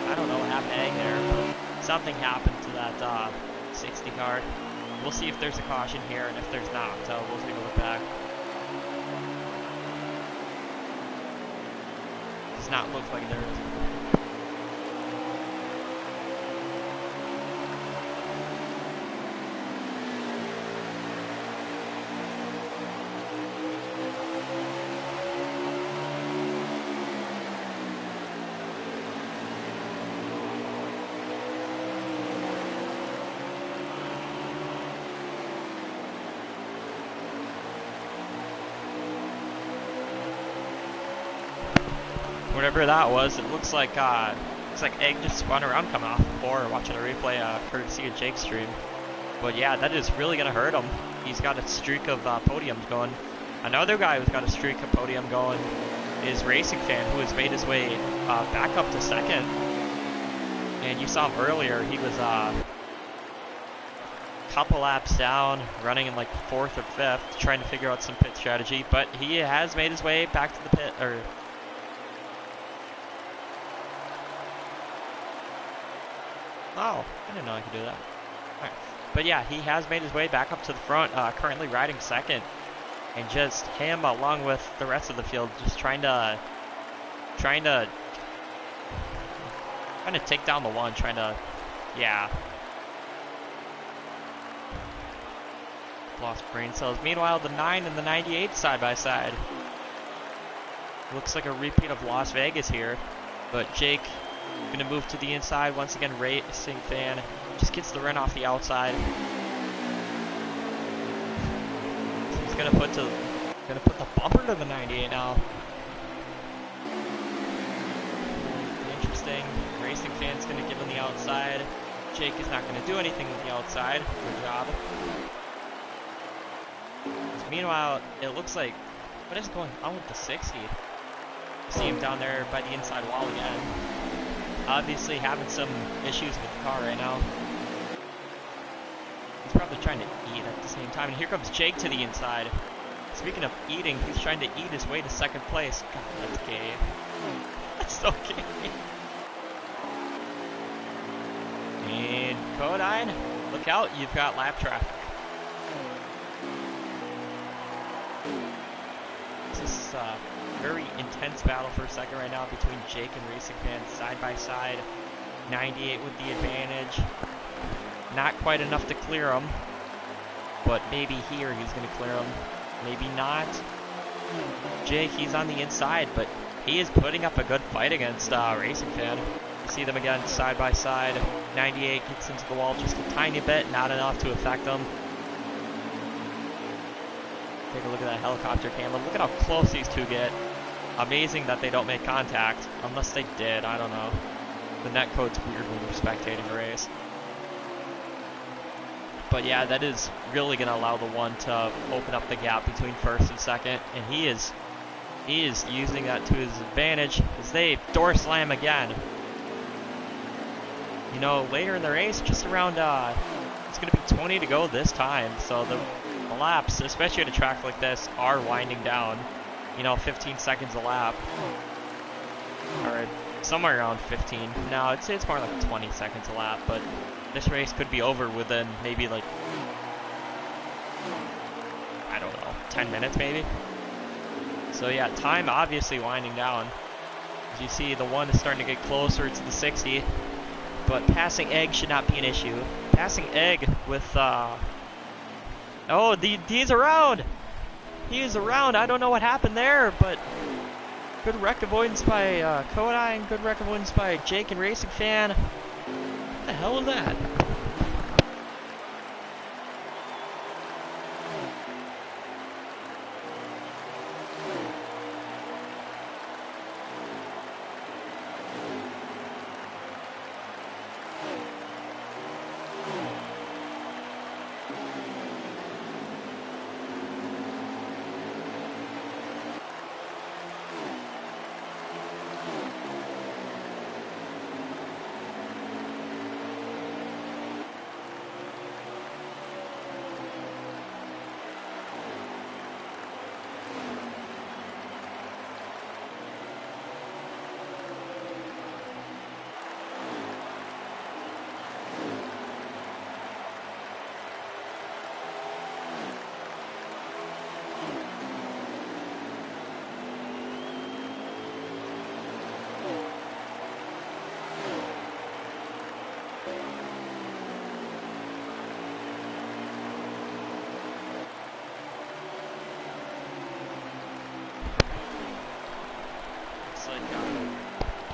I don't know what happened to Egg there, but something happened to that 60 car. We'll see if there's a caution here, and if there's not, we'll take a look back. Does not look like there is. Whatever that was, it looks like Egg just spun around coming off the floor, watching a replay courtesy of Jake's stream. But yeah, that is really gonna hurt him. He's got a streak of podiums going. Another guy who's got a streak of podium going is Racing Fan, who has made his way back up to second. And you saw him earlier, he was a couple laps down, running in like 4th or 5th, trying to figure out some pit strategy, but he has made his way back to the pit, or oh, I didn't know I could do that. Alright. But yeah, he has made his way back up to the front, currently riding second. And just him, along with the rest of the field, just trying to take down the one, yeah. Lost brain cells. Meanwhile, the 9 and the 98 side by side. Looks like a repeat of Las Vegas here, but Jake gonna move to the inside once again. Racing Fan just gets the run off the outside. So he's gonna put the bumper to the 98 now. Interesting. Racing Fan's gonna give him the outside. Jake is not gonna do anything with the outside. Good job. So meanwhile, it looks like what is going on with the 60? See him down there by the inside wall again. Obviously having some issues with the car right now. He's probably trying to eat at the same time. And here comes Jake to the inside. Speaking of eating, he's trying to eat his way to second place. God, that's gay. That's so gay. And Codine, look out, you've got lap traffic. This is very intense battle for a second right now between Jake and Racing Fan, side by side. 98 with the advantage. Not quite enough to clear him, but maybe here he's going to clear him. Maybe not. Jake, he's on the inside, but he is putting up a good fight against Racing Fan. You see them again side by side. 98 gets into the wall just a tiny bit, not enough to affect him. Take a look at that helicopter camera. Look at how close these two get. Amazing that they don't make contact, unless they did, I don't know. The netcode's weird when you're spectating a race. But yeah, that is really going to allow the one to open up the gap between first and second, and he is using that to his advantage as they door slam again. You know, later in the race, just around, it's going to be 20 to go this time, so the laps, especially at a track like this, are winding down. You know, 15 seconds a lap, or somewhere around 15. No, I'd say it's more like 20 seconds a lap, but this race could be over within maybe like, I don't know, 10 minutes maybe. So yeah, time obviously winding down. As you see, the one is starting to get closer to the 60, but passing Egg should not be an issue. Passing Egg with, oh, he's around! He is around, I don't know what happened there, but good wreck avoidance by Kodai and good wreck avoidance by Jake and Racing Fan. What the hell is that?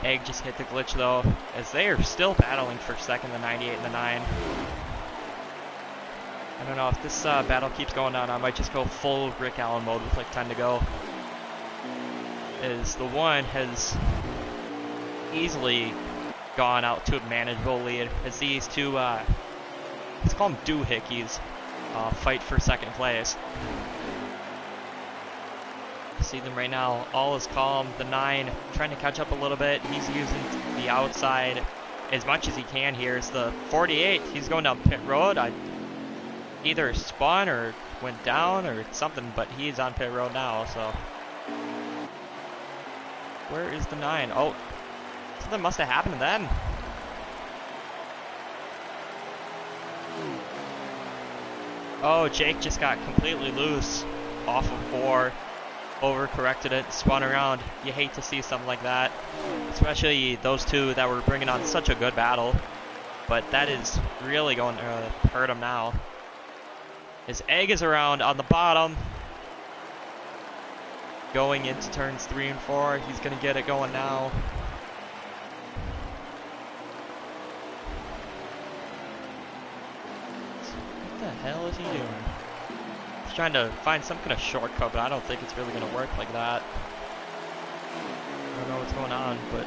Egg just hit the glitch though, as they are still battling for second, the 98 and the 9. I don't know, if this battle keeps going on, I might just go full Rick Allen mode with like 10 to go. As the one has easily gone out to a manageable lead, as these two, let's call them doohickeys, fight for second place. See them right now, all is calm. The 9 trying to catch up a little bit. He's using the outside as much as he can here. It's the 48, he's going down pit road. I either spun or went down or something, but he's on pit road now, so. Where is the 9? Oh, something must have happened to them. Oh, Jake just got completely loose off of 4. Overcorrected it, spun around. You hate to see something like that, especially those two that were bringing on such a good battle, but that is really going to hurt him now. His Egg is around on the bottom, going into turns 3 and 4. He's going to get it going now. What the hell is he doing? Trying to find some kind of shortcut, but I don't think it's really going to work like that. I don't know what's going on, but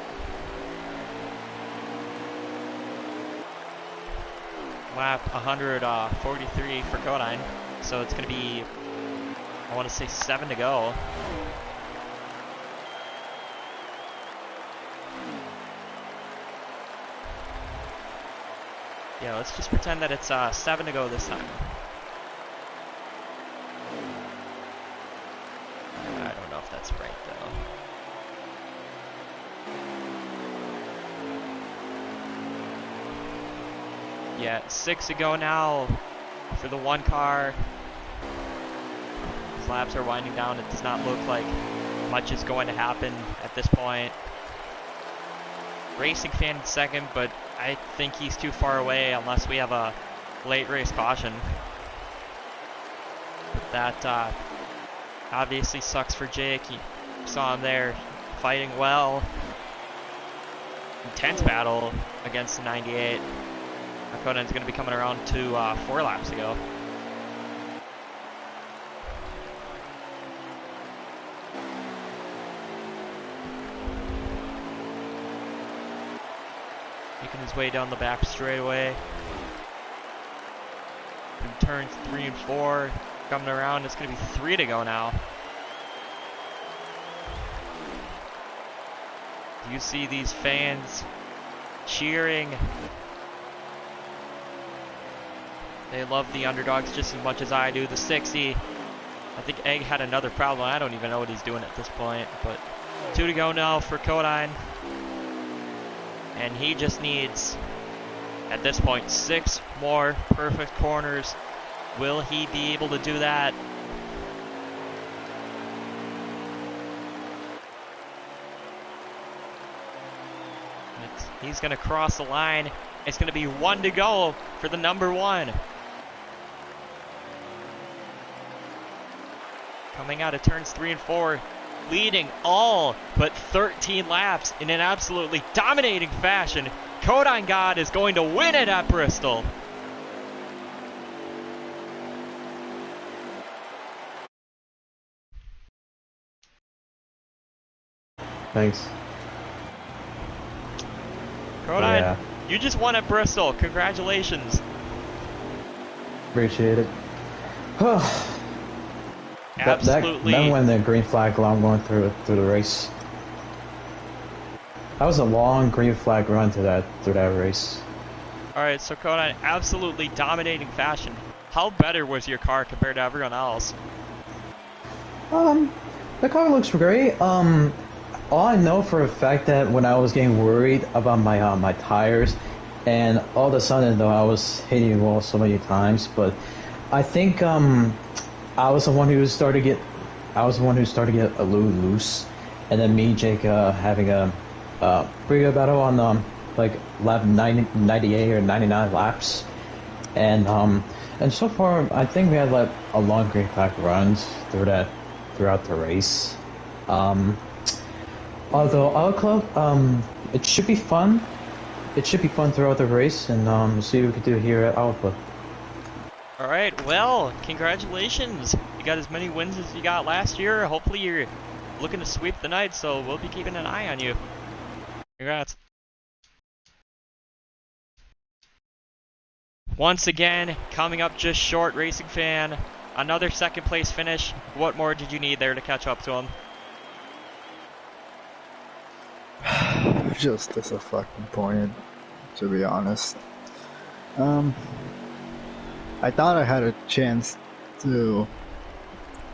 lap 143 for Kodine, so it's going to be, I want to say 7 to go. Yeah, let's just pretend that it's 7 to go this time. That's right, though. Yeah, 6 to go now for the 1 car. These laps are winding down. It does not look like much is going to happen at this point. Racing Fan in second, but I think he's too far away unless we have a late race caution. But that obviously sucks for Jake. You saw him there fighting well. Intense battle against the 98. Kodan's going to be coming around to 4 laps ago. Making his way down the back straightaway. In turns 3 and 4, coming around. It's going to be 3 to go now. You see these fans cheering. They love the underdogs just as much as I do. The 60. I think Egg had another problem. I don't even know what he's doing at this point. But 2 to go now for Kodine. And he just needs, at this point, 6 more perfect corners. Will he be able to do that? He's going to cross the line. It's going to be 1 to go for the number 1. Coming out of turns 3 and 4, leading all but 13 laps in an absolutely dominating fashion. Kodine God is going to win it at Bristol. Thanks. Kodine, Yeah. you just won at Bristol. Congratulations. Appreciate it. Absolutely. That when the green flag alarm going through the race. That was a long green flag run through that race. Alright, so Kodine, absolutely dominating fashion. How better was your car compared to everyone else? The car looks great. All I know for a fact that when I was getting worried about my tires, and all of a sudden though I was hitting the wall so many times, but I think I was the one who started to get a little loose, and then me and Jake having a pretty good battle on like lap 98 or 99 laps, and so far I think we had like a long green flag runs throughout the race. Although our club, it should be fun. It should be fun throughout the race, and see what we can do here at our club. Alright, well, congratulations. You got as many wins as you got last year. Hopefully you're looking to sweep the night, so we'll be keeping an eye on you. Congrats. Once again, coming up just short, Racing Fan. Another second place finish. What more did you need there to catch up to him? Just disappointed, to be honest. I thought I had a chance to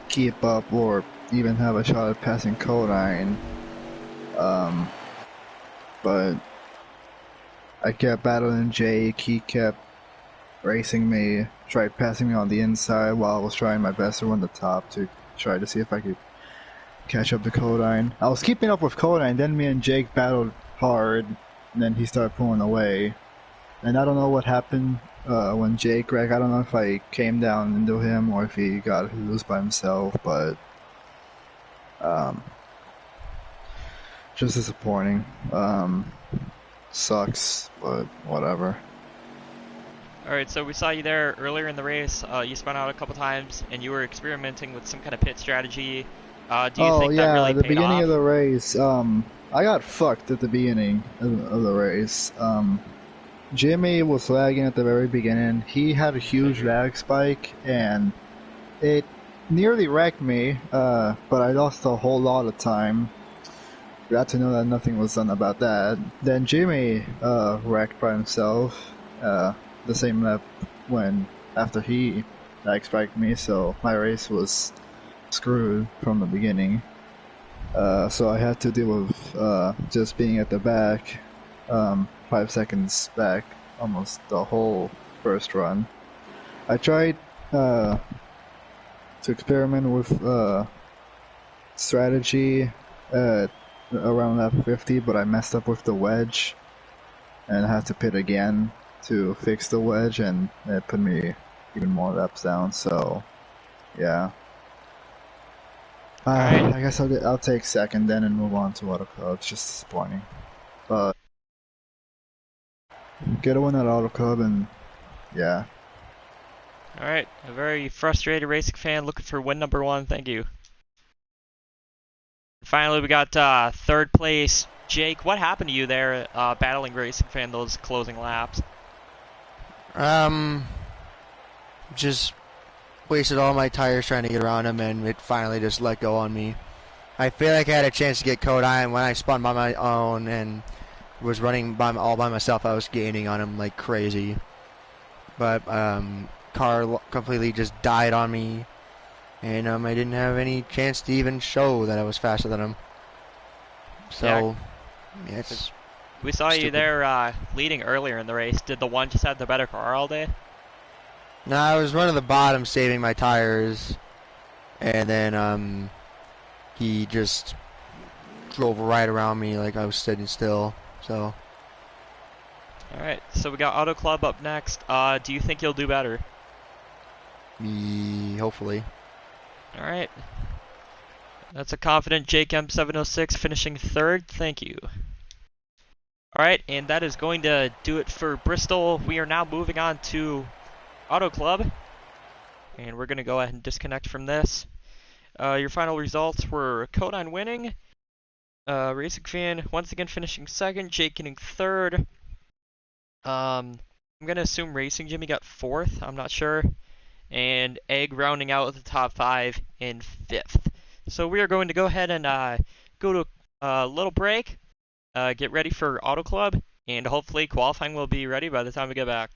keep up or even have a shot at passing Kodine, but I kept battling Jake. He kept racing me, tried passing me on the inside while I was trying my best to run the top to try to see if I could catch up to Kodine. I was keeping up with Kodine, then me and Jake battled hard, and then he started pulling away. And I don't know what happened when Jake wrecked. I don't know if I came down into him or if he got loose by himself, but just disappointing. Sucks, but whatever. Alright, so we saw you there earlier in the race. You spun out a couple times, and you were experimenting with some kind of pit strategy. Do you think that really at the paid beginning off? of the race, I got fucked at the beginning of the race. Jimmy was lagging at the very beginning. He had a huge lag spike, and it nearly wrecked me, but I lost a whole lot of time. Got to know that nothing was done about that. Then Jimmy wrecked by himself the same lap after he lag spiked me, so my race was screwed from the beginning. So I had to deal with just being at the back, 5 seconds back, almost the whole first run. I tried to experiment with strategy at around lap 50, but I messed up with the wedge. and I had to pit again to fix the wedge, and it put me even more laps down. So, yeah. Alright. I guess I'll take second then and move on to Auto Club. It's just disappointing. But get a win at Auto Club, and yeah. Alright, a very frustrated racing fan looking for win number 1. Thank you. Finally, we got third place. Jake, what happened to you there, battling racing fan those closing laps? Just wasted all my tires trying to get around him, and it finally just let go on me. I feel like I had a chance to get caught on when I spun by my own and was running all by myself. I was gaining on him like crazy, but car completely just died on me, and I didn't have any chance to even show that I was faster than him. So yeah, it's we saw stupid. you there leading earlier in the race. Did the one just have the better car all day? No, I was running the bottom, saving my tires, and then he just drove right around me like I was sitting still. So. Alright, so we got Auto Club up next. Do you think you'll do better? Hopefully. Alright. That's a confident Jake M706 finishing third. Thank you. Alright, and that is going to do it for Bristol. We are now moving on to Auto Club. And we're going to go ahead and disconnect from this. Your final results were Kodine winning. Racing Fan once again finishing second. Jake getting third. I'm going to assume Racing Jimmy got fourth. I'm not sure. And Egg rounding out with the top 5 in 5th. So we are going to go ahead and go to a little break, get ready for Auto Club, and hopefully qualifying will be ready by the time we get back.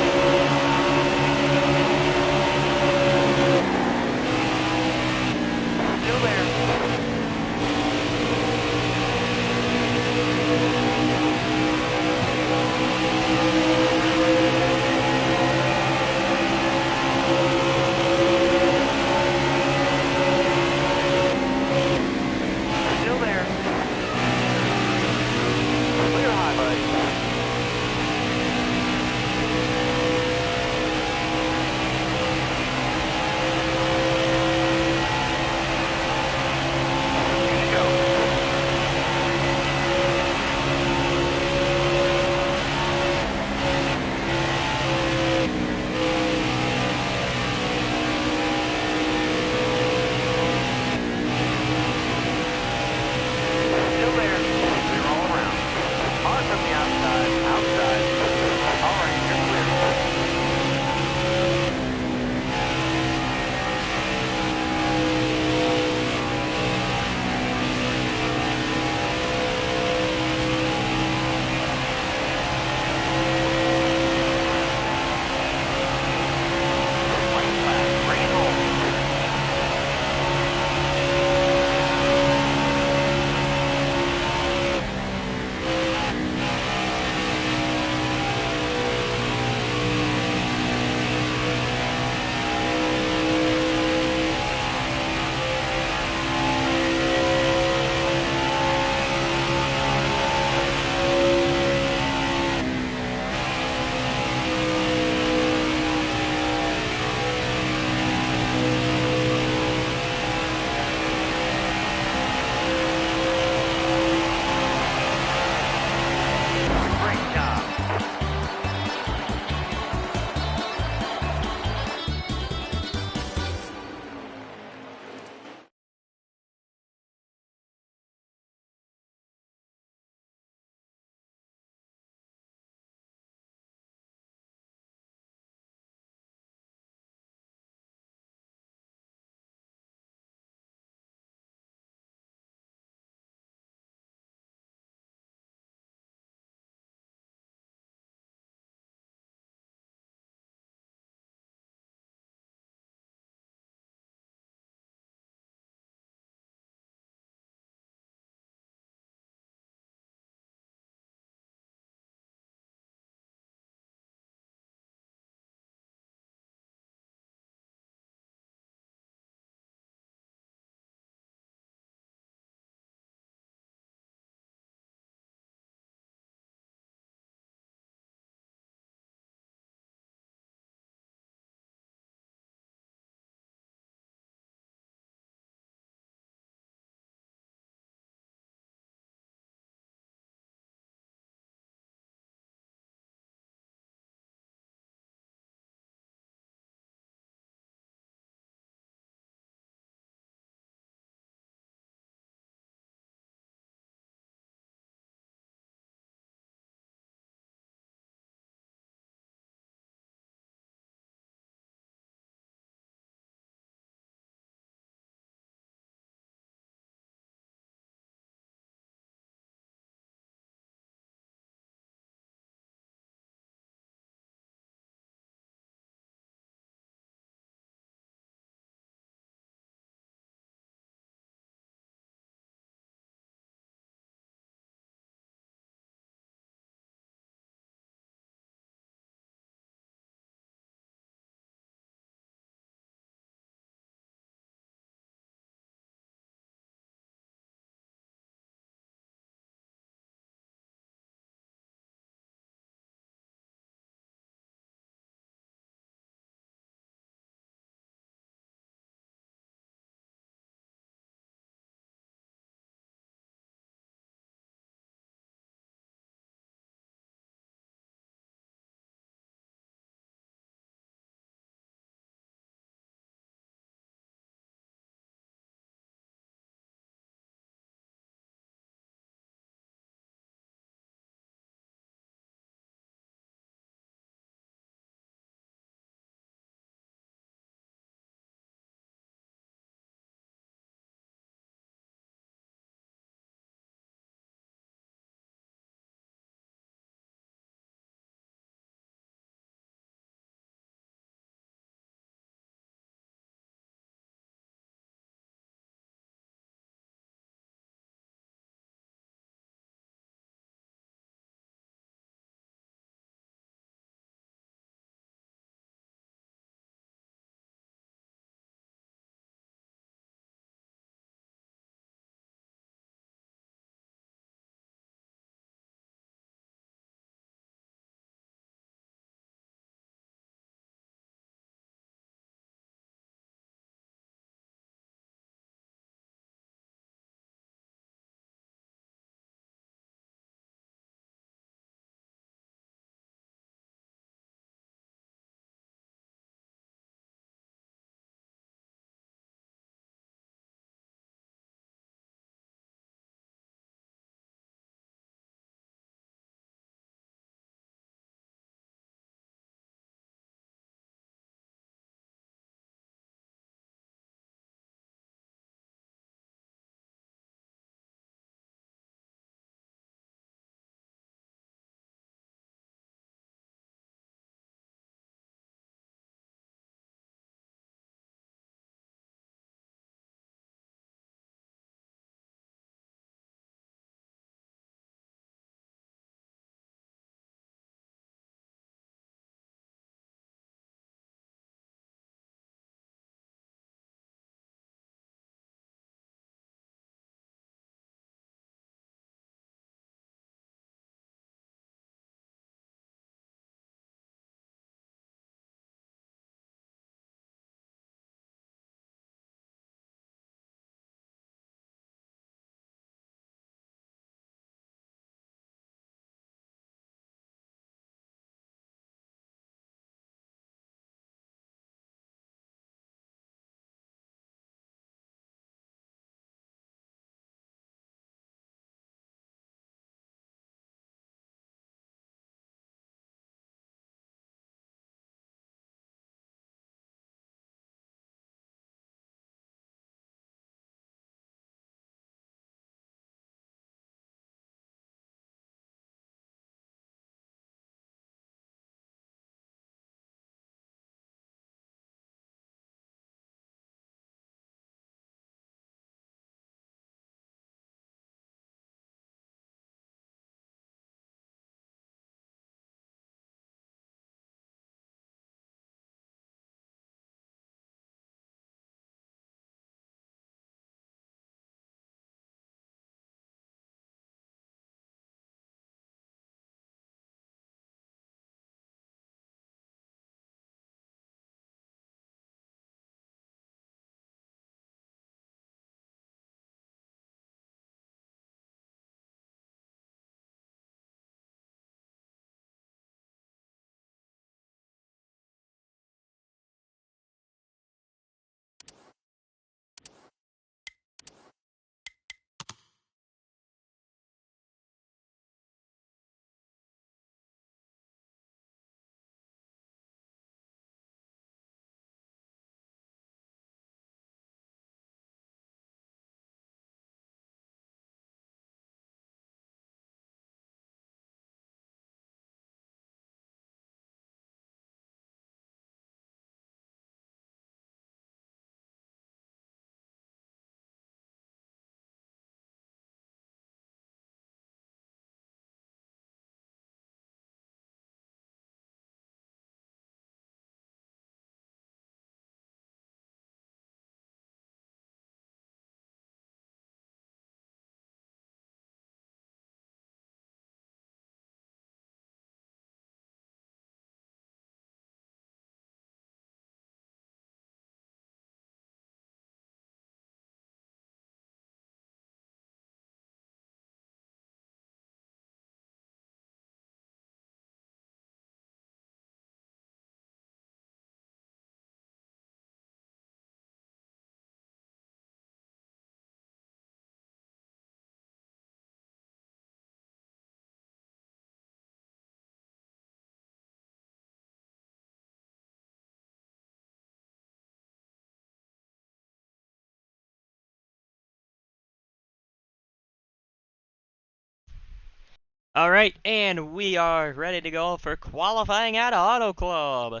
Alright, and we are ready to go for qualifying at Auto Club.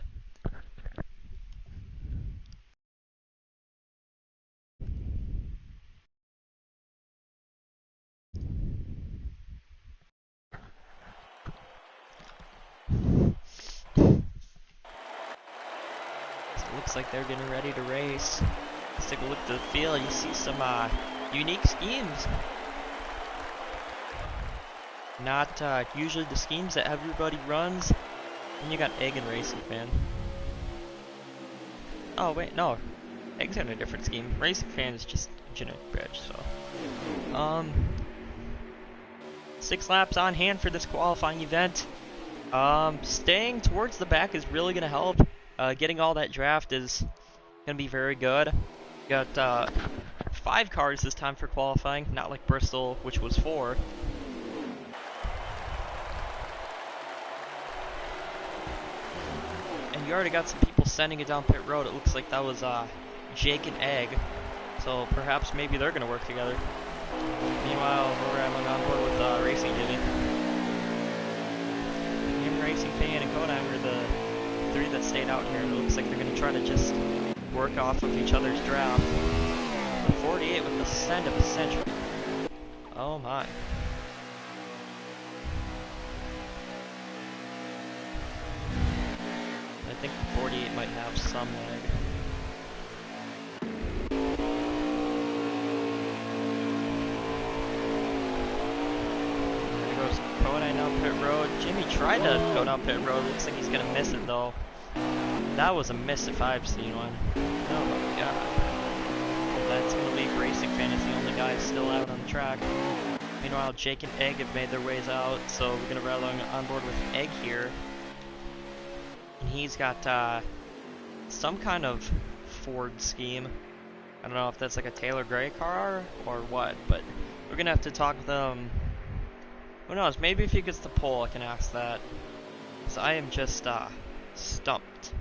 It looks like they're getting ready to race. Let's take a look at the field. You see some unique schemes. Not usually the schemes that everybody runs. And you got Egg and Racing Fan. Oh wait, no. Egg's on a different scheme. Racing Fan is just generic bridge, so. 6 laps on hand for this qualifying event. Staying towards the back is really gonna help. Getting all that draft is gonna be very good. Got 5 cars this time for qualifying, not like Bristol, which was 4. And you already got some people sending it down pit road. It looks like that was Jake and Egg, so perhaps maybe they're gonna work together. Meanwhile, I'm on board with Racing Jimmy. Him, Racing Fan, and Kodak were the 3 that stayed out here, and it looks like they're going to try to just work off of each other's draft. The 48 with the send of a century. Oh my. I think the 48 might have some lag. There goes Kodak down pit road. Jimmy tried to go down pit road. Looks like he's going to miss it though. That was a miss if I've seen one. Oh my god. That's going to leave Racing Fan as the only guy still out on the track. Meanwhile, Jake and Egg have made their ways out, so we're going to ride along on board with Egg here. And he's got some kind of Ford scheme. I don't know if that's like a Taylor Gray car or what, but we're going to have to talk with him. Who knows, maybe if he gets the pole I can ask that. So I am just stumped.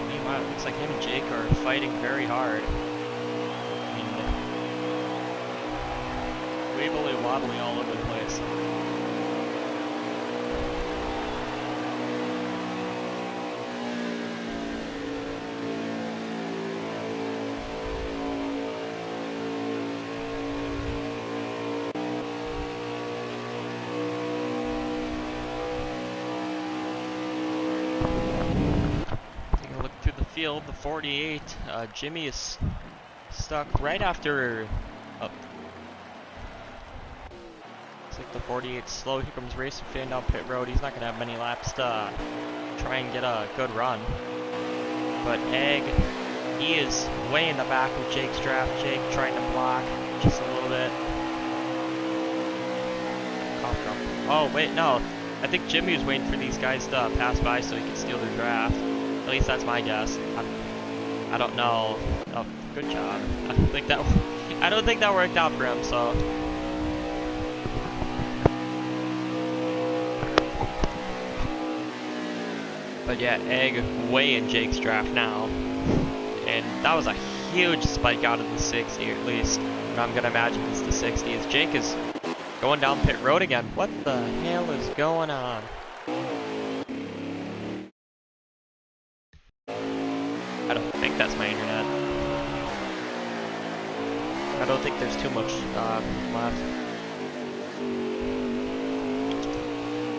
Meanwhile, it looks like him and Jake are fighting very hard. I mean, wibbly wobbly all over the place. Field, the 48, Jimmy is stuck right after. Oh. Looks like the 48 slow. Here comes Racing Fan down pit road. He's not gonna have many laps to try and get a good run. But Egg, he is way in the back with Jake's draft. Jake trying to block just a little bit. Oh wait, no. I think Jimmy was waiting for these guys to pass by so he could steal their draft. At least that's my guess. I don't know. Oh, good job. I don't think that worked out for him. So. But yeah, Egg way in Jake's draft now, and that was a huge spike out of the 60 at least. And I'm gonna imagine it's the 60 as Jake is going down pit road again. What the hell is going on? I don't think that's my internet. I don't think there's too much left.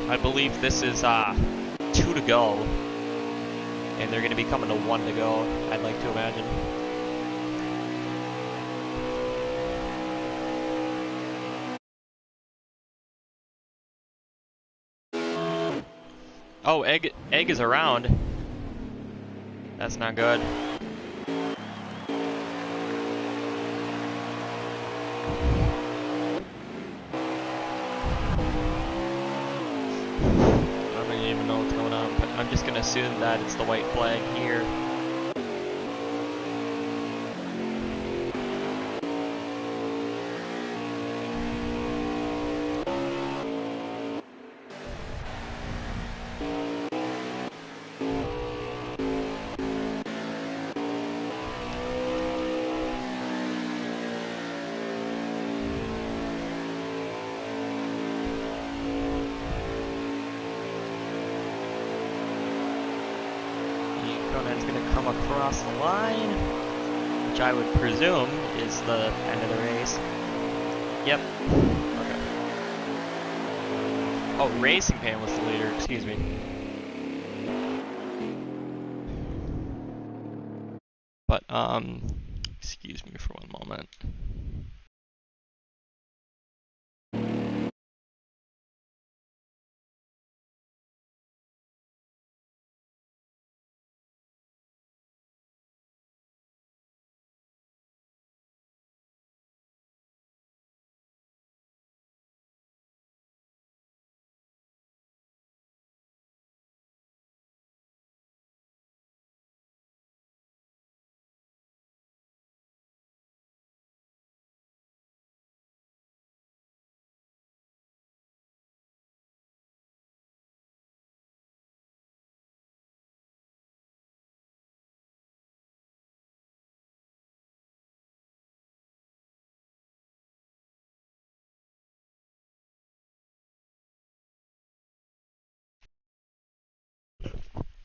I believe this is 2 to go, and they're going to be coming to 1 to go, I'd like to imagine. Oh, Egg is around. That's not good. I don't even know what's going on, but I'm just gonna assume that it's the white flag here. front end's going to come across the line, which I would presume is the end of the race. Yep. Okay. Oh, Racing Pan was the leader, excuse me. But, excuse me for one moment.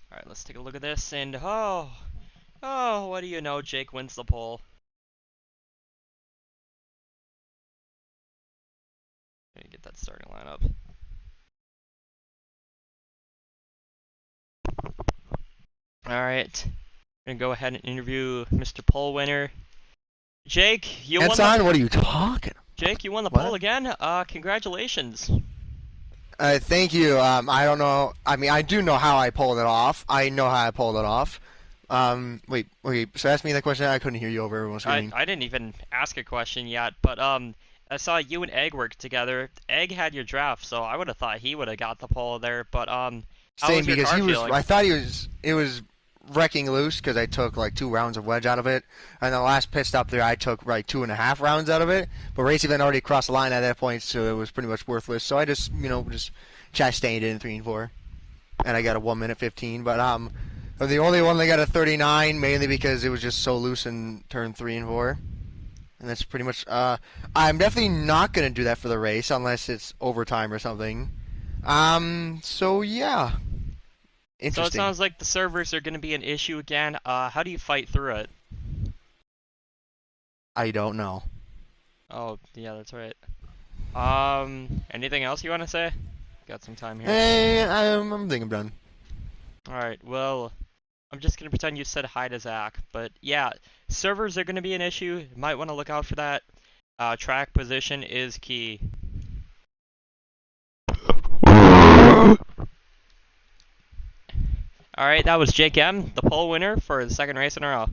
Alright, let's take a look at this, and oh, what do you know, Jake wins the pole. Let me get that starting lineup. Alright, I'm gonna go ahead and interview Mr. Pole winner. Jake, you won the... What are you talking? Jake, you won the pole again. Congratulations. Thank you. I don't know. I mean, I do know how I pulled it off. I know how I pulled it off. Wait. So ask me that question. I couldn't hear you over everyone screaming. I didn't even ask a question yet, but I saw you and Egg work together. Egg had your draft, so I would have thought he would have got the pole there. But how Same, was your because car he was. feeling? I thought it was wrecking loose because I took like 2 rounds of wedge out of it, and the last pit stop there I took like 2.5 rounds out of it. But racing event already crossed the line at that point, so it was pretty much worthless. So I just chastained it in 3 and 4, and I got a 1:15. But I'm the only one that got a 39, mainly because it was just so loose in turn 3 and 4. And that's pretty much. I'm definitely not gonna do that for the race unless it's overtime or something. So yeah. So it sounds like the servers are gonna be an issue again. How do you fight through it? I don't know. Oh yeah, that's right. Anything else you want to say? Got some time here. I think I'm done. Alright, well, I'm just going to pretend you said hi to Zach. But yeah, servers are going to be an issue. You might want to look out for that. Track position is key. Alright, that was Jake M, the pole winner for the second race in a row.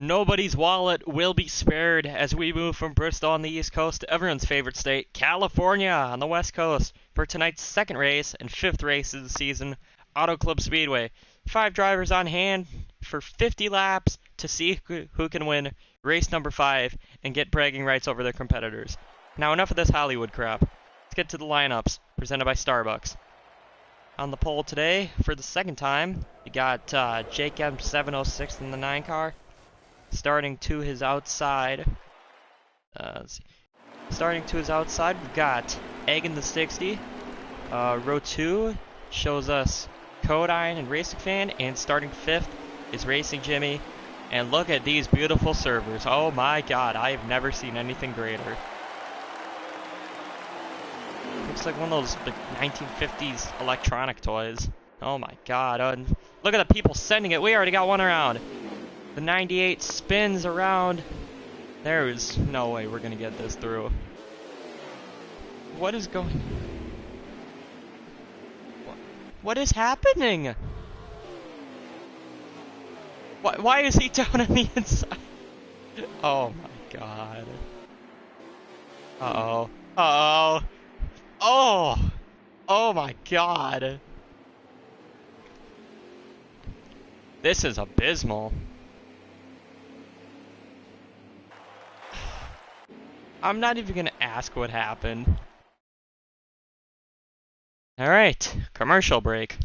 Nobody's wallet will be spared as we move from Bristol on the East Coast to everyone's favorite state, California, on the West Coast, for tonight's second race and 5th race of the season, Auto Club Speedway. 5 drivers on hand for 50 laps to see who can win race number 5 and get bragging rights over their competitors. Now enough of this Hollywood crap. Let's get to the lineups, presented by Starbucks. On the pole today, for the second time, we got Jake M706 in the 9 car. Starting to his outside, we've got Egg in the 60. Row 2 shows us Codine and Racing Fan, and starting 5th is Racing Jimmy. And look at these beautiful servers. Oh my god, I have never seen anything greater. Looks like one of those like 1950s electronic toys. Oh my god. And look at the people sending it. We already got one around. The 98 spins around. There is no way we're going to get this through. What is going... What is happening? Why is he down on the inside? Oh my god. Uh-oh. Uh-oh. Oh! Oh my god. This is abysmal. I'm not even gonna ask what happened. Alright, commercial break.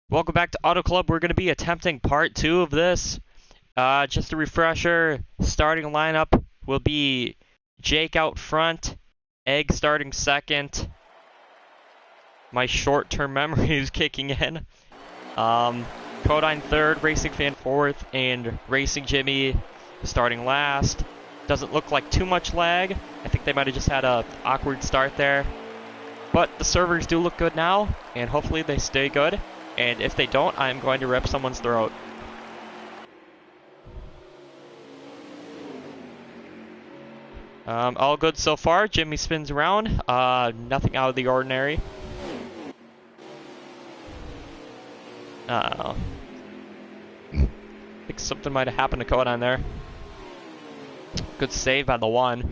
Welcome back to Auto Club. We're going to be attempting part 2 of this. Just a refresher, starting lineup will be Jake out front, Egg starting second. My short-term memory is kicking in. Codine third, Racing Fan fourth, and Racing Jimmy starting last. Doesn't look like too much lag. I think they might have just had an awkward start there. But the servers do look good now, and hopefully they stay good. And if they don't, I'm going to rip someone's throat. All good so far. Jimmy spins around. Nothing out of the ordinary. I think something might have happened to Codine there. Good save by the 1.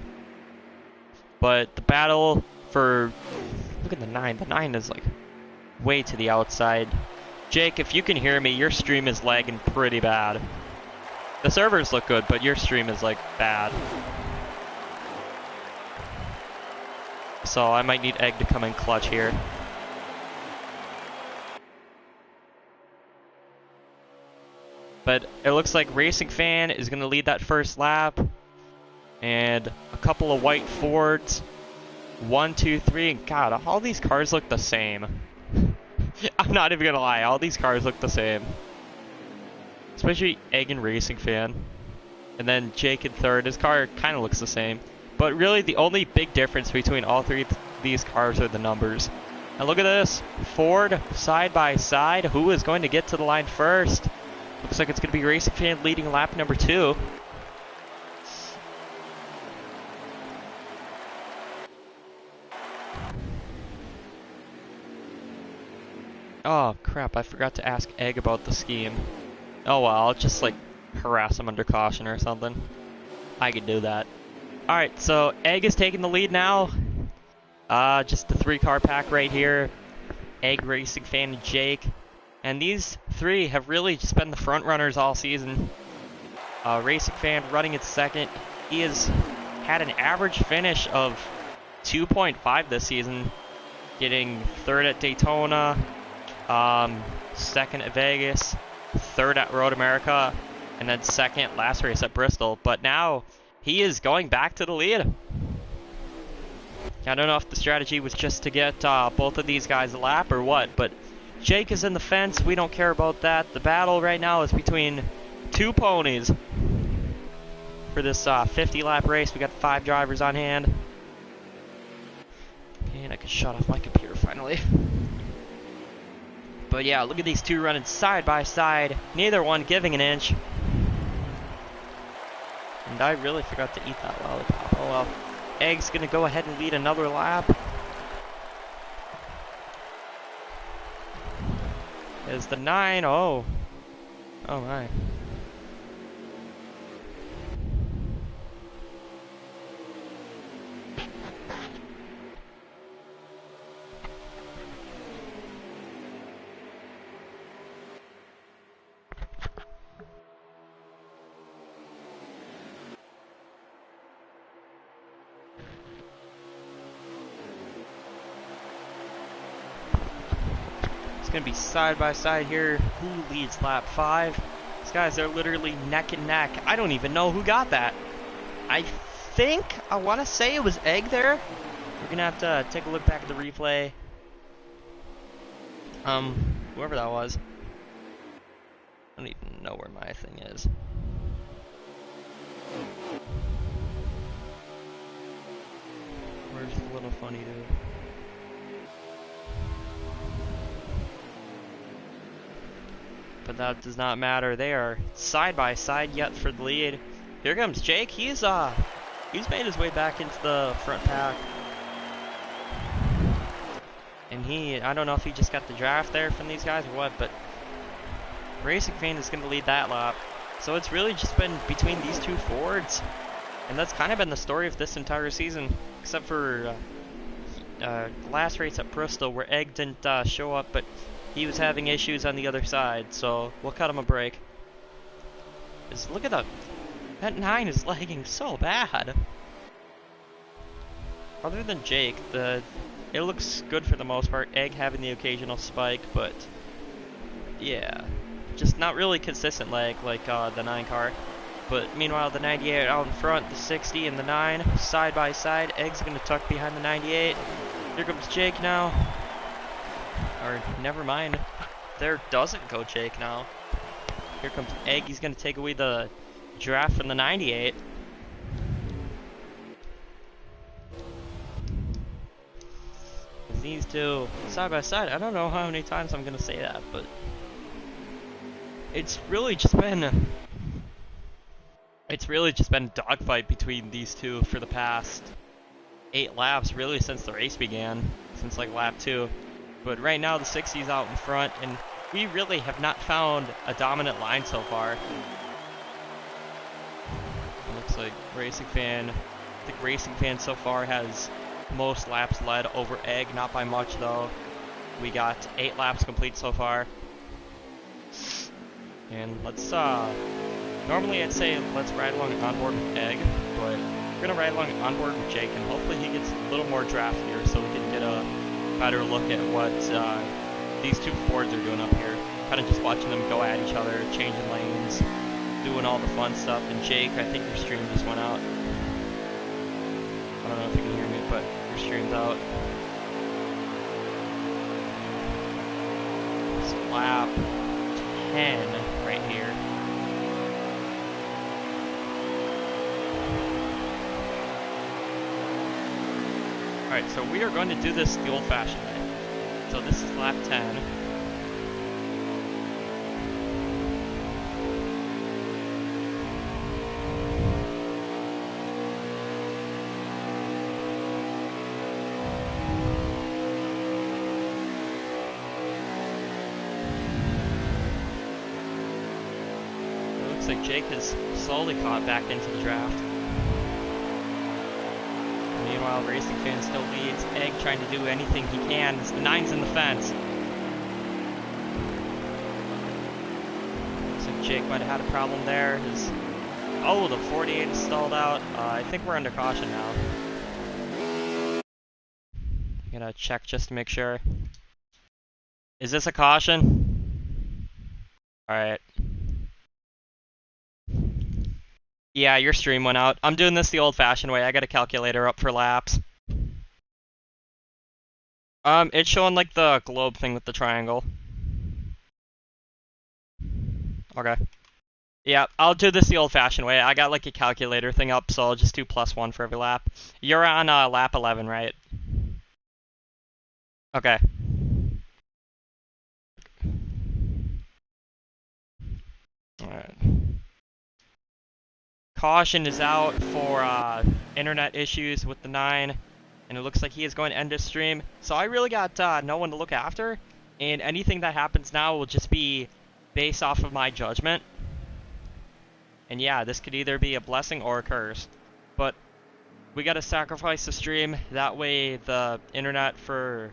But the battle for... Look at the 9. The 9 is like way to the outside. Jake, if you can hear me, your stream is lagging pretty bad. The servers look good, but your stream is like bad. So I might need Egg to come in clutch here. But it looks like Racing Fan is going to lead that first lap. And a couple of white Fords. 1, 2, 3, and God, all these cars look the same. I'm not even gonna lie, all these cars look the same. Especially Egg and Racing Fan. And then Jake in third, his car kind of looks the same. But really, the only big difference between all three of these cars are the numbers. And look at this, Ford side by side. Who is going to get to the line first? Looks like it's going to be Racing Fan leading lap number 2. Oh crap, I forgot to ask Egg about the scheme. Oh well, I'll just like harass him under caution or something. I can do that. Alright, so Egg is taking the lead now. Just the 3-car pack right here. Egg, Racing Fan, and Jake. And these 3 have really just been the front runners all season. Racing Fan running in second. He has had an average finish of 2.5 this season. Getting third at Daytona. Second at Vegas, third at Road America, and then second last race at Bristol. But now he is going back to the lead. I don't know if the strategy was just to get both of these guys a lap or what, but Jake is in the fence. We don't care about that. The battle right now is between 2 ponies for this 50-lap race. We got 5 drivers on hand. And I can shut off my computer finally. But yeah, look at these 2 running side by side, neither one giving an inch. And I really forgot to eat that lollipop. Oh well. Egg's gonna go ahead and lead another lap. Is the 9, oh my. Gonna be side by side here. Who leads lap 5? These guys are literally neck and neck. I don't even know who got that. I want to say it was Egg there. We're gonna have to take a look back at the replay. Whoever that was. I don't even know where my thing is. Where's the little funny dude? But that does not matter. They are side by side yet for the lead. Here comes Jake. He's made his way back into the front pack. And I don't know if he just got the draft there from these guys or what, but Racing Fan is going to lead that lap. So it's really just been between these 2 Fords. And that's kind of been the story of this entire season, except for last race at Bristol where Egg didn't show up, but he was having issues on the other side, so we'll cut him a break. Look at that 9 is lagging so bad. Other than Jake, it looks good for the most part. Egg having the occasional spike, but Yeah, just not really consistent lag like the 9 car. But meanwhile, the 98 out in front, the 60 and the 9 side by side. Egg's gonna tuck behind the 98. Here comes Jake now. Or never mind, there doesn't go Jake now. Here comes Egg. He's gonna take away the draft from the 98. These two side by side. I don't know how many times I'm gonna say that, but it's really just been a dogfight between these two for the past 8 laps, really since the race began, since like lap 2. But right now the 60's out in front, and we really have not found a dominant line so far. It looks like Racing Fan. I think Racing Fan so far has most laps led over Egg, not by much though. We got 8 laps complete so far. And let's normally I'd say let's ride along on board with Egg, but we're gonna ride along on board with Jake, and hopefully he gets a little more draft here so we can get a better look at what these two Fords are doing up here. Kind of just watching them go at each other, changing lanes, doing all the fun stuff. And Jake, I think your stream just went out. I don't know if you can hear me, but your stream's out. It's lap 10 right here. Alright, so we are going to do this the old-fashioned way. So this is lap 10. It looks like Jake has slowly caught back into the draft. Meanwhile, Racing Fan still leads. Egg trying to do anything he can. The 9's in the fence. Looks like Jake might have had a problem there. Oh, the 48 is stalled out. I think we're under caution now. I'm gonna check just to make sure. Is this a caution? Alright. Yeah, your stream went out. I'm doing this the old-fashioned way. I got a calculator up for laps. It's showing like the globe thing with the triangle. Okay. Yeah, I'll do this the old-fashioned way. I got like a calculator thing up, so I'll just do +1 for every lap. You're on lap 11, right? Okay. Alright. Caution is out for internet issues with the 9, and it looks like he is going to end his stream. So I really got no one to look after, and anything that happens now will just be based off of my judgment. And yeah, this could either be a blessing or a curse. But we gotta sacrifice the stream, that way the internet or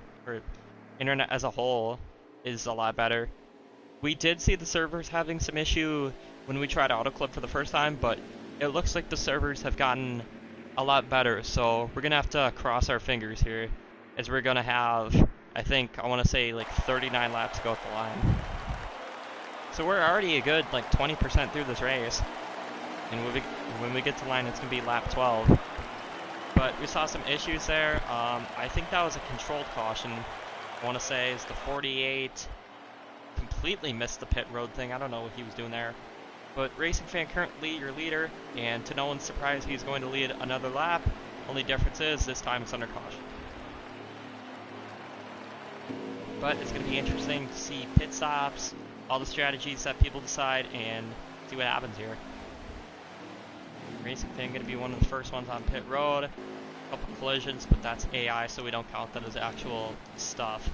internet as a whole is a lot better. We did see the servers having some issue when we tried autoclip for the first time, but it looks like the servers have gotten a lot better, so we're gonna have to cross our fingers here, as we're gonna have, I want to say like 39 laps to go at the line. So we're already a good like 20% through this race, and when we get to line, it's gonna be lap 12. But we saw some issues there. I think that was a controlled caution. I want to say is the 48 completely missed the pit road thing. I don't know what he was doing there. But Racing Fan currently your leader, and to no one's surprise, he's going to lead another lap. Only difference is this time it's under caution. But it's going to be interesting to see pit stops, all the strategies that people decide, and see what happens here. Racing Fan going to be one of the first ones on pit road. A couple collisions, but that's AI, so we don't count that as actual stuff.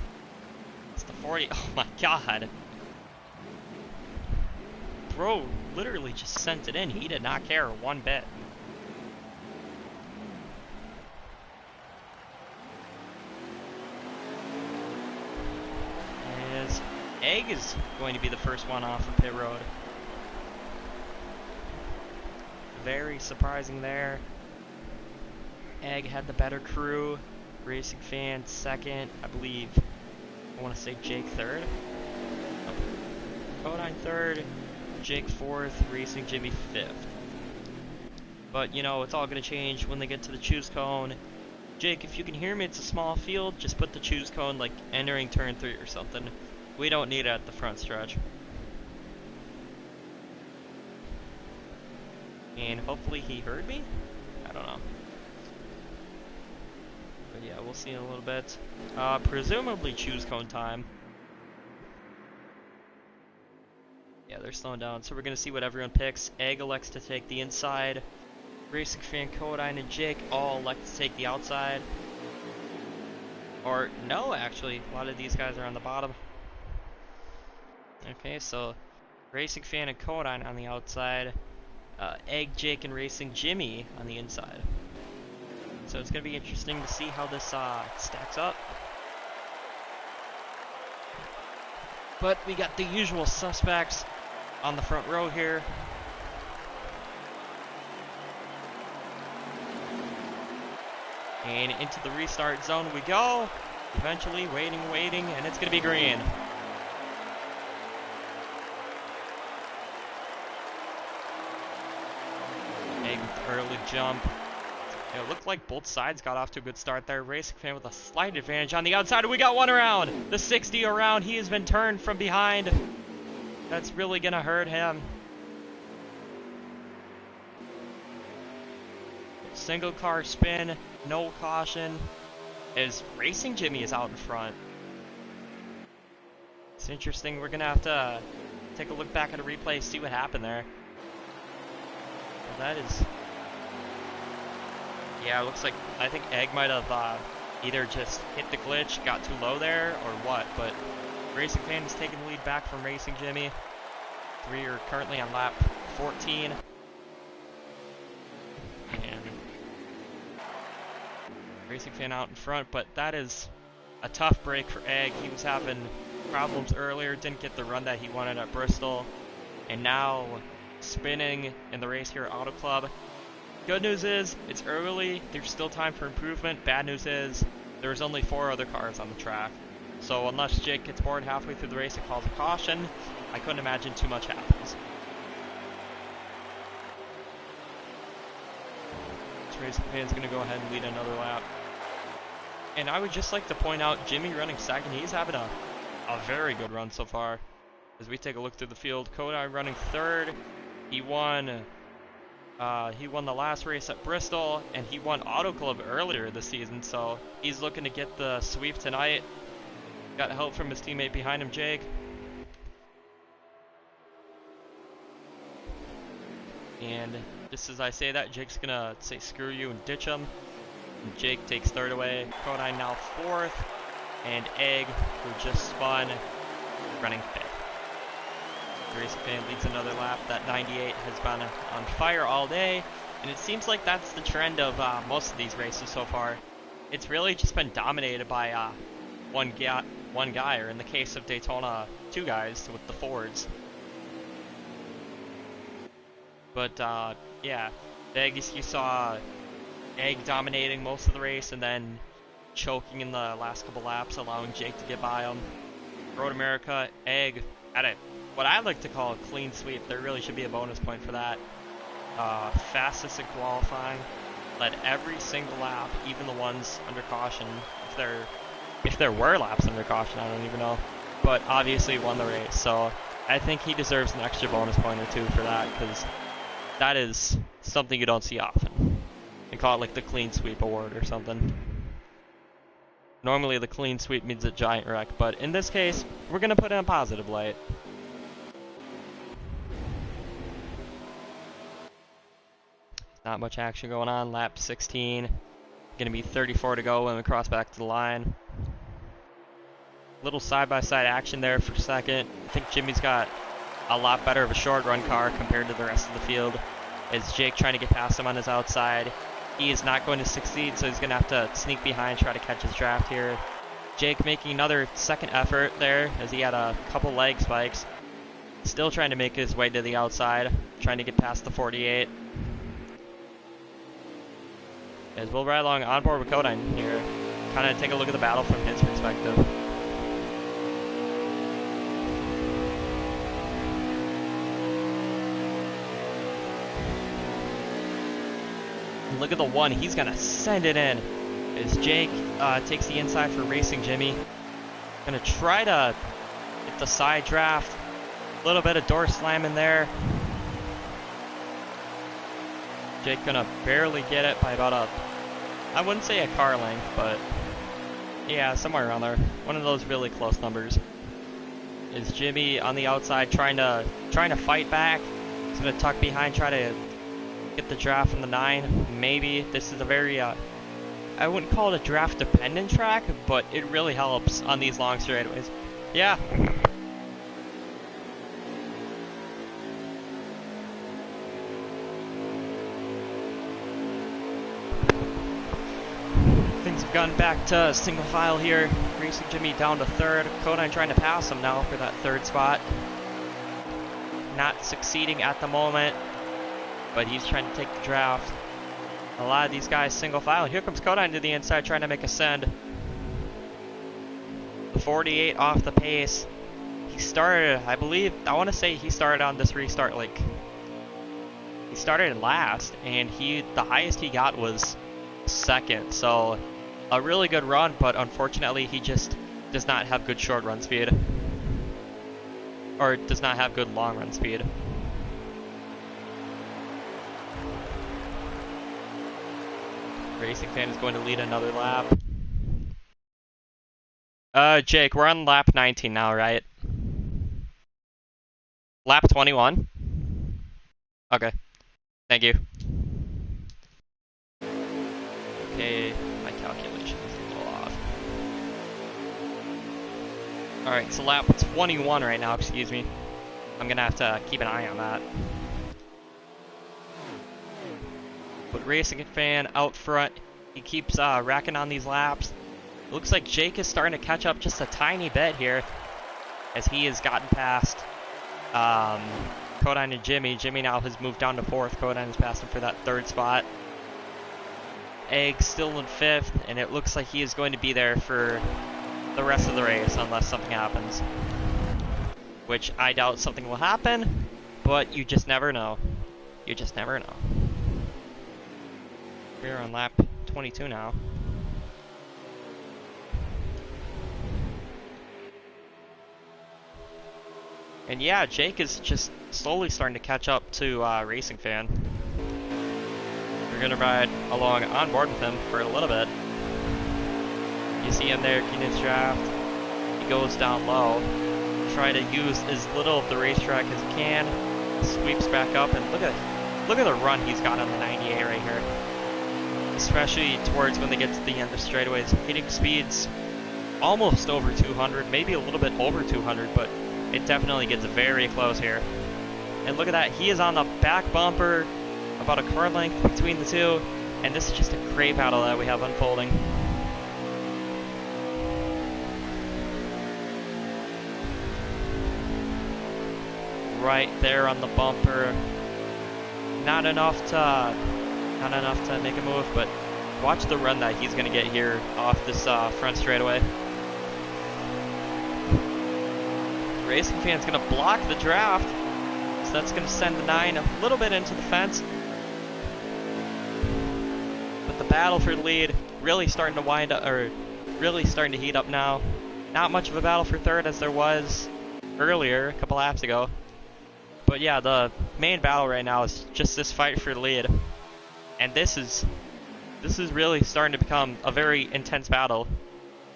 It's the 40. Oh my god. Bro literally just sent it in. He did not care one bit. As Egg is going to be the first one off of pit road. Very surprising there. Egg had the better crew. Racing Fan second. I believe, I want to say Jake third. Kodine third, Jake fourth, Racing Jimmy fifth. But, you know, it's all going to change when they get to the choose cone. Jake, if you can hear me, it's a small field. Just put the choose cone, like, entering turn 3 or something. We don't need it at the front stretch. And hopefully he heard me? I don't know. But yeah, we'll see in a little bit. Presumably choose cone time. Yeah, they're slowing down, so we're going to see what everyone picks. Egg elects to take the inside. Racing Fan, Kodine, and Jake all elect to take the outside. Or, no, actually. A lot of these guys are on the bottom. Okay, so Racing Fan and Kodine on the outside. Egg, Jake, and Racing Jimmy on the inside. So it's going to be interesting to see how this stacks up. But we got the usual suspects on the front row here. And into the restart zone we go. Eventually, waiting, and it's going to be green. Egg with the early jump. It looked like both sides got off to a good start there. Racing Fan with a slight advantage on the outside. We got one around. The 60 around. He has been turned from behind. That's really going to hurt him. Single car spin. No caution. As Racing Jimmy is out in front. It's interesting. We're going to have to take a look back at a replay, see what happened there. Well, that is... Yeah, it looks like, I think Egg might have either just hit the glitch, got too low there, or what, but Racing Fan is taking the lead back from Racing Jimmy. We are currently on lap 14. And Racing Fan out in front, but that is a tough break for Egg. He was having problems earlier, didn't get the run that he wanted at Bristol, and now spinning in the race here at Auto Club. Good news is, it's early, there's still time for improvement. Bad news is, there's only 4 other cars on the track. So unless Jake gets bored halfway through the race and calls a caution, I couldn't imagine too much happens. This Racing Fan's going to go ahead and lead another lap. And I would just like to point out, Jimmy running second, he's having a very good run so far. As we take a look through the field, Kodine running third. He won the last race at Bristol, and he won Auto Club earlier this season, so he's looking to get the sweep tonight. Got help from his teammate behind him, Jake. And just as I say that, Jake's gonna say screw you and ditch him. And Jake takes third away. Kodine now fourth, and Egg, who just spun, running fifth. The Racing Fan leads another lap. That 98 has been on fire all day, and it seems like that's the trend of most of these races so far. It's really just been dominated by one guy, or in the case of Daytona, 2 guys with the Fords. But yeah, you saw Egg dominating most of the race, and then choking in the last couple laps, allowing Jake to get by him. Road America, Egg at it. What I like to call a clean sweep. There really should be a bonus point for that. Fastest in qualifying. Led every single lap, even the ones under caution. If there were laps under caution, I don't even know. But obviously won the race, so I think he deserves an extra bonus point or 2 for that, because that is something you don't see often. They call it like the clean sweep award or something. Normally the clean sweep means a giant wreck, but in this case, we're going to put it in a positive light. Not much action going on. Lap 16. Gonna be 34 to go when we cross back to the line. Little side-by-side action there for second. I think Jimmy's got a lot better of a short run car compared to the rest of the field. As Jake trying to get past him on his outside. He is not going to succeed, so he's gonna have to sneak behind, try to catch his draft here. Jake making another second effort there as he had a couple leg spikes. Still trying to make his way to the outside, trying to get past the 48. As we'll ride along on board with Kodine here, kind of take a look at the battle from his perspective. And look at the one. He's going to send it in. As Jake takes the inside for Racing Jimmy. Going to try to get the side draft. A little bit of door slam in there. Jake going to barely get it by about a, I wouldn't say a car length, but yeah, somewhere around there. One of those really close numbers. Is Jimmy on the outside trying to fight back. He's going to tuck behind, try to get the draft from the 9. Maybe. This is a very, I wouldn't call it a draft dependent track, but it really helps on these long straightaways. Yeah. Things have gone back to single file here. Racing Jimmy down to 3rd. Kodine trying to pass him now for that 3rd spot. Not succeeding at the moment, but he's trying to take the draft. A lot of these guys single file. Here comes Kodine to the inside trying to make a send. The 48 off the pace. He started, I believe, I want to say he started on this restart like, he started last, and the highest he got was 2nd. So a really good run, but unfortunately he just does not have good short run speed. Or does not have good long run speed. Racing Fan is going to lead another lap. Jake, we're on lap 19 now, right? Lap 21? Okay. Thank you. Okay, my calculation is a little off. Alright, so lap 21 right now, excuse me. I'm gonna have to keep an eye on that. But Racing Fan out front, he keeps racking on these laps. It looks like Jake is starting to catch up just a tiny bit here, as he has gotten past Kodine and Jimmy. Jimmy now has moved down to 4th. Kodine has passed him for that 3rd spot. Egg still in 5th, and it looks like he is going to be there for the rest of the race unless something happens. Which I doubt something will happen, but you just never know. You just never know. We're on lap 22 now. And yeah, Jake is just slowly starting to catch up to Racing Fan. We're going to ride along on board with him for a little bit. You see him there, Keenan's draft. He goes down low. Try to use as little of the racetrack as he can. Sweeps back up, and look at the run he's got on the 98 right here. Especially towards when they get to the end of straightaways, hitting speeds almost over 200, maybe a little bit over 200, but it definitely gets very close here. And look at that, he is on the back bumper, about a car length between the two, and this is just a great battle that we have unfolding. Right there on the bumper. Not enough to make a move, but watch the run that he's going to get here off this front straightaway. Racing Fan's going to block the draft, so that's going to send the 9 a little bit into the fence. But the battle for the lead really starting to wind up, or really starting to heat up now. Not much of a battle for 3rd as there was earlier, a couple laps ago. But yeah, the main battle right now is just this fight for the lead. And this is really starting to become a very intense battle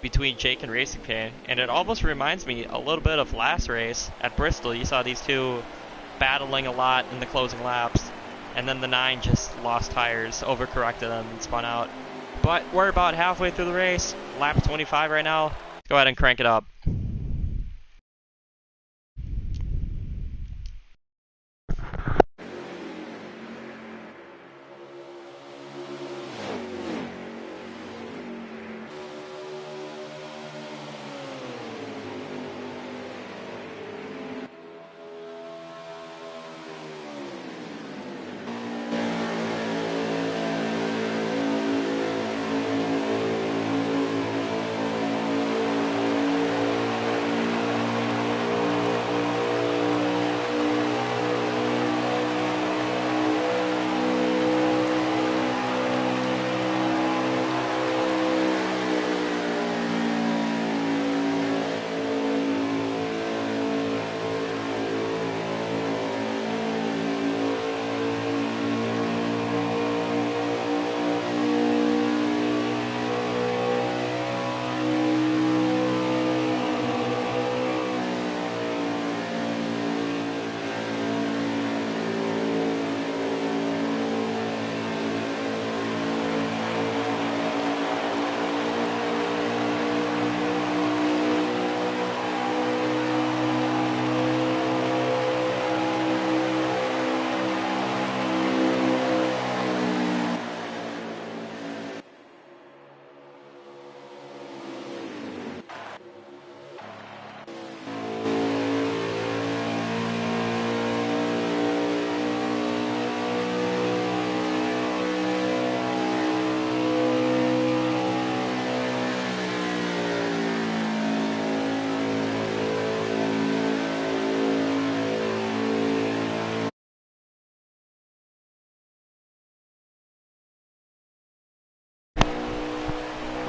between Jake and Racing Fan. And it almost reminds me a little bit of last race at Bristol. You saw these two battling a lot in the closing laps. And then the 9 just lost tires, overcorrected them, and spun out. But we're about halfway through the race. Lap 25 right now. Let's go ahead and crank it up.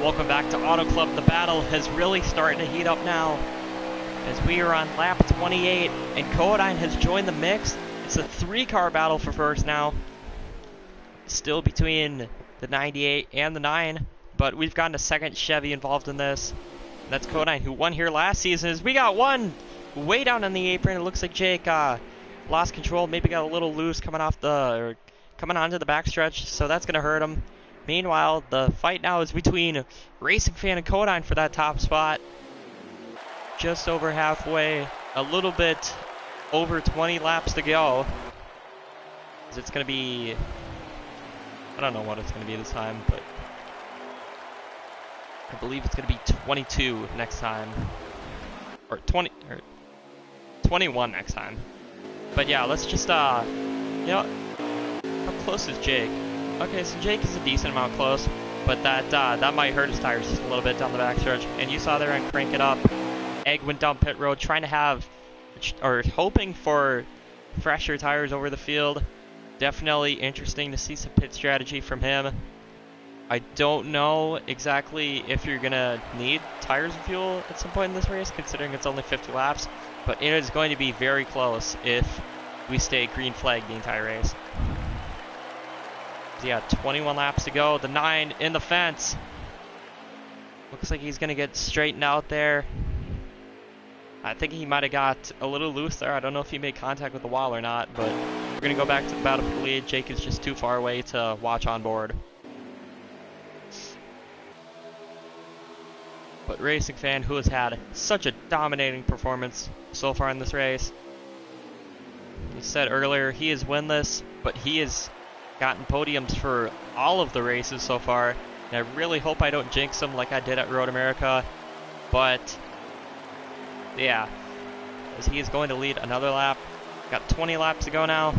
Welcome back to Auto Club. The battle has really started to heat up now, as we are on lap 28, and Kodine has joined the mix. It's a 3-car battle for first now. Still between the 98 and the 9, but we've gotten a second Chevy involved in this. That's Kodine, who won here last season. As we got one way down on the apron. It looks like Jake lost control, maybe got a little loose coming onto the backstretch, so that's going to hurt him. Meanwhile, the fight now is between Racing Fan and Kodine for that top spot. Just over halfway, a little bit over 20 laps to go. It's going to be, I don't know what it's going to be this time, but I believe it's going to be 22 next time, or 21 next time. But yeah, let's just, how close is Jake? Okay, so Jake is a decent amount close, but that might hurt his tires just a little bit down the backstretch. And you saw there on Crank It Up, Egg went down pit road trying to have, or hoping for fresher tires over the field. Definitely interesting to see some pit strategy from him. I don't know exactly if you're going to need tires and fuel at some point in this race, considering it's only 50 laps, but it is going to be very close if we stay green flag the entire race. So yeah, 21 laps to go. The 9 in the fence. Looks like he's going to get straightened out there. I think he might have got a little loose there. I don't know if he made contact with the wall or not, but we're going to go back to the battle for the lead. Jake is just too far away to watch on board. But Racing Fan, who has had such a dominating performance so far in this race. He said earlier he is winless, but he has gotten podiums for all of the races so far. And I really hope I don't jinx him like I did at Road America. But yeah, as he is going to lead another lap. Got 20 laps to go now.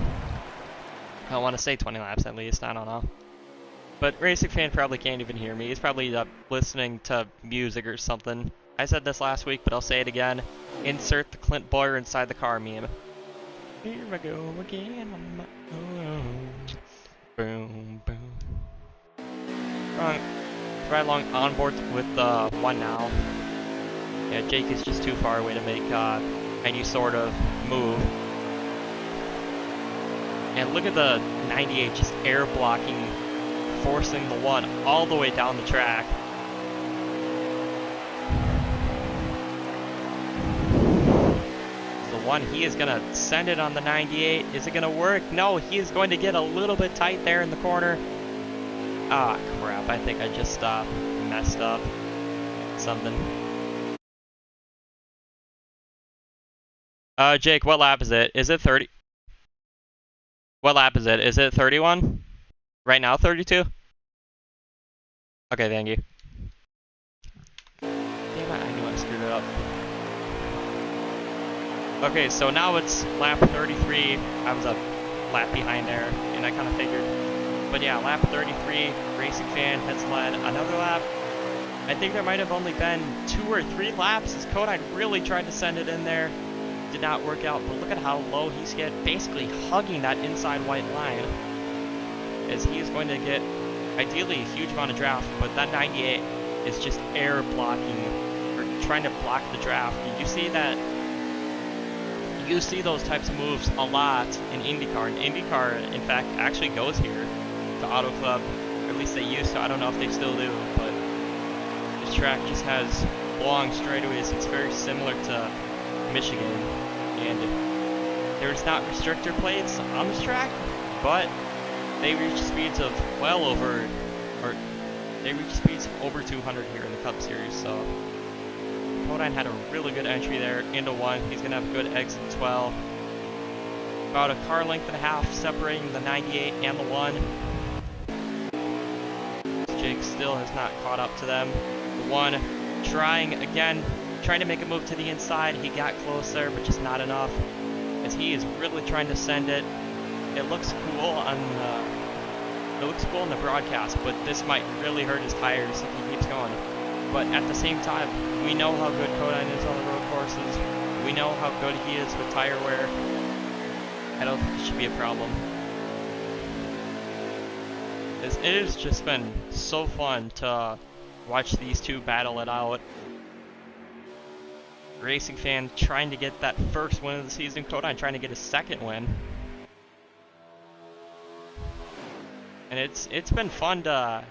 I want to say 20 laps at least, I don't know. But Racing Fan probably can't even hear me. He's probably listening to music or something. I said this last week, but I'll say it again. Insert the Clint Boyer inside the car meme. Here I go again on my own. Boom, boom. Right along on board with one now. Yeah, Jake is just too far away to make any sort of move. And look at the 98 just air blocking, forcing the 1 all the way down the track. The 1, he is going to send it on the 98. Is it going to work? No, he is going to get a little bit tight there in the corner. Ah, crap. I think I just messed up something. Jake, what lap is it? Is it 30? What lap is it? Is it 31? Right now, 32? Okay, thank you. Damn it, I knew I screwed it up. Okay, so now it's lap 33. I was a lap behind there, and I kind of figured. But yeah, lap 33, Racing Fan has led another lap. I think there might have only been 2 or 3 laps as Kodine really tried to send it in there. Did not work out, but look at how low he's basically hugging that inside white line. As he is going to get, ideally, a huge amount of draft, but that 98 is just air blocking, or trying to block the draft. You see that, you see those types of moves a lot in IndyCar, and IndyCar, in fact, actually goes here to Auto Club, or at least they used to. I don't know if they still do, but this track just has long straightaways. It's very similar to Michigan, and there's not restrictor plates on this track, but they reach speeds of well over, or they reach speeds of over 200 here in the Cup Series, so Kodine had a really good entry there into 1. He's going to have a good exit as well. About a car length and a half separating the 98 and the 1. Jake still has not caught up to them. The 1 trying to make a move to the inside. He got close there, but just not enough, as he is really trying to send it. It looks cool on in the broadcast, but this might really hurt his tires if he keeps going. But at the same time, we know how good Kodine is on the road courses. We know how good he is with tire wear. I don't think it should be a problem. It has just been so fun to Watch these two battle it out. Racing fan trying to get that first win of the season. Kodine trying to get a second win. And it's been fun to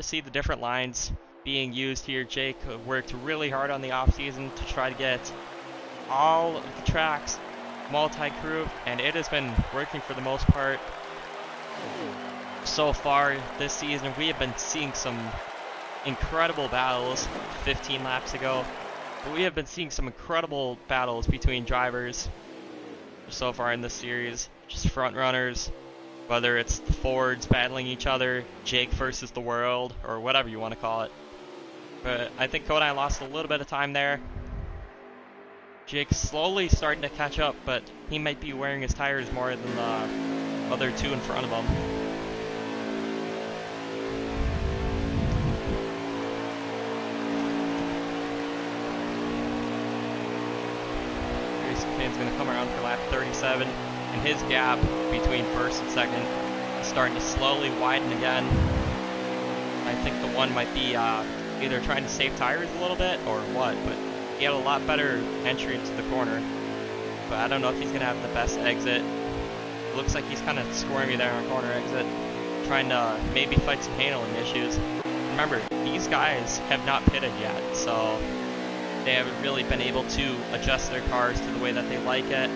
see the different lines being used here. Jake worked really hard on the off season to try to get all of the tracks multi-crew, and it has been working for the most part. So far this season, we have been seeing some incredible battles 15 laps ago. But we have been seeing some incredible battles between drivers so far in this series. Just front runners, whether it's the Fords battling each other, Jake versus the world, or whatever you want to call it. But I think Kodine lost a little bit of time there. Jake's slowly starting to catch up, but he might be wearing his tires more than the other two in front of him. Fan's going to come around for lap 37, and his gap between first and second is starting to slowly widen again. I think the one might be either trying to save tires a little bit or what, but he had a lot better entry into the corner. But I don't know if he's going to have the best exit. It looks like he's kind of squirmy there on corner exit, trying to maybe fight some handling issues. Remember, these guys have not pitted yet, so they haven't really been able to adjust their cars to the way that they like it.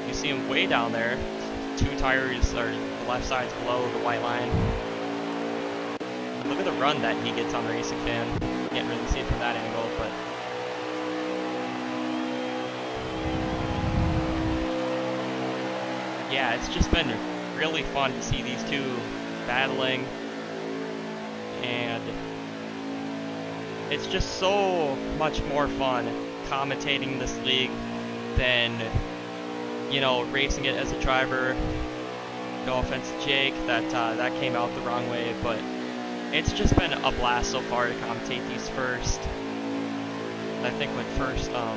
You see him way down there. Two tires are the left side's below the white line. And look at the run that he gets on the Racing Fan. Can't really see it from that angle, but yeah, it's just been really fun to see these two battling, and it's just so much more fun commentating this league than, you know, racing it as a driver. No offense to Jake, that came out the wrong way, but it's just been a blast so far to commentate these first. I think like first, I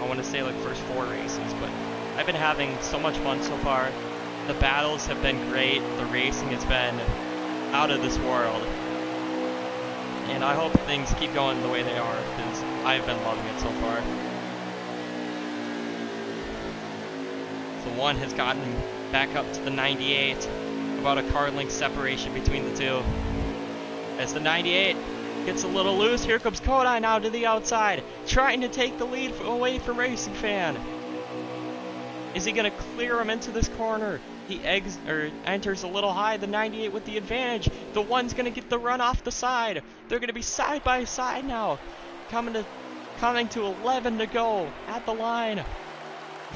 want to say like first 4 races, but I've been having so much fun so far. The battles have been great. The racing has been out of this world. And I hope things keep going the way they are, because I've been loving it so far. So one has gotten back up to the 98, about a car length separation between the two. As the 98 gets a little loose, here comes Kodine now to the outside, trying to take the lead away from Racing Fan. Is he going to clear him into this corner? He enters a little high, the 98 with the advantage. The one's going to get the run off the side. They're going to be side by side now. Coming to 11 to go at the line.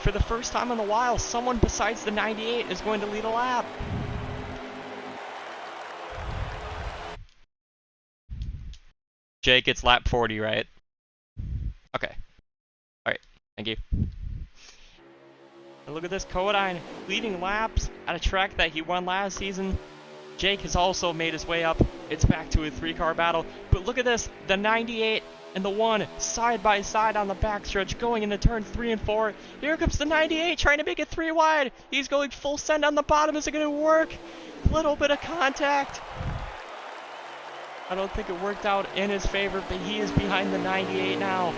For the first time in a while, someone besides the 98 is going to lead a lap. Jake, it's lap 40, right? Okay. Alright, thank you. And look at this, Kodine leading laps at a track that he won last season. Jake has also made his way up. It's back to a 3-car battle. But look at this, the 98 and the 1 side by side on the backstretch going into turn 3 and 4. Here comes the 98 trying to make it 3 wide. He's going full send on the bottom. Is it going to work? A little bit of contact. I don't think it worked out in his favor, but he is behind the 98 now.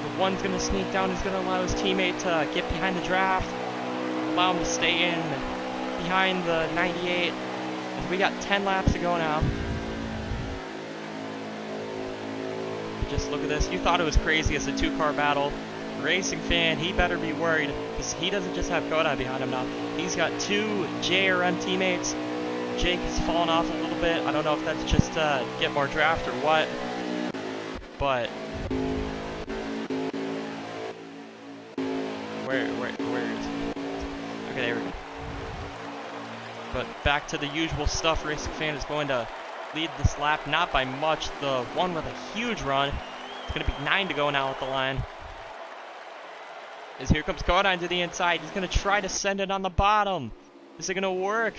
The 1's going to sneak down. He's going to allow his teammate to get behind the draft. Allow him to stay in behind the 98. We got 10 laps to go now. Just look at this. You thought it was crazy as a 2-car battle. Racing Fan, he better be worried, because he doesn't just have Kodine behind him now. He's got 2 JRM teammates. Jake has fallen off a little bit. I don't know if that's just to get more draft or what, but where is it? Okay, there we go. But back to the usual stuff. Racing Fan is going to lead this lap, not by much. The one with a huge run. It's going to be 9 to go now at the line. As here comes Kodine to the inside. He's going to try to send it on the bottom. Is it going to work?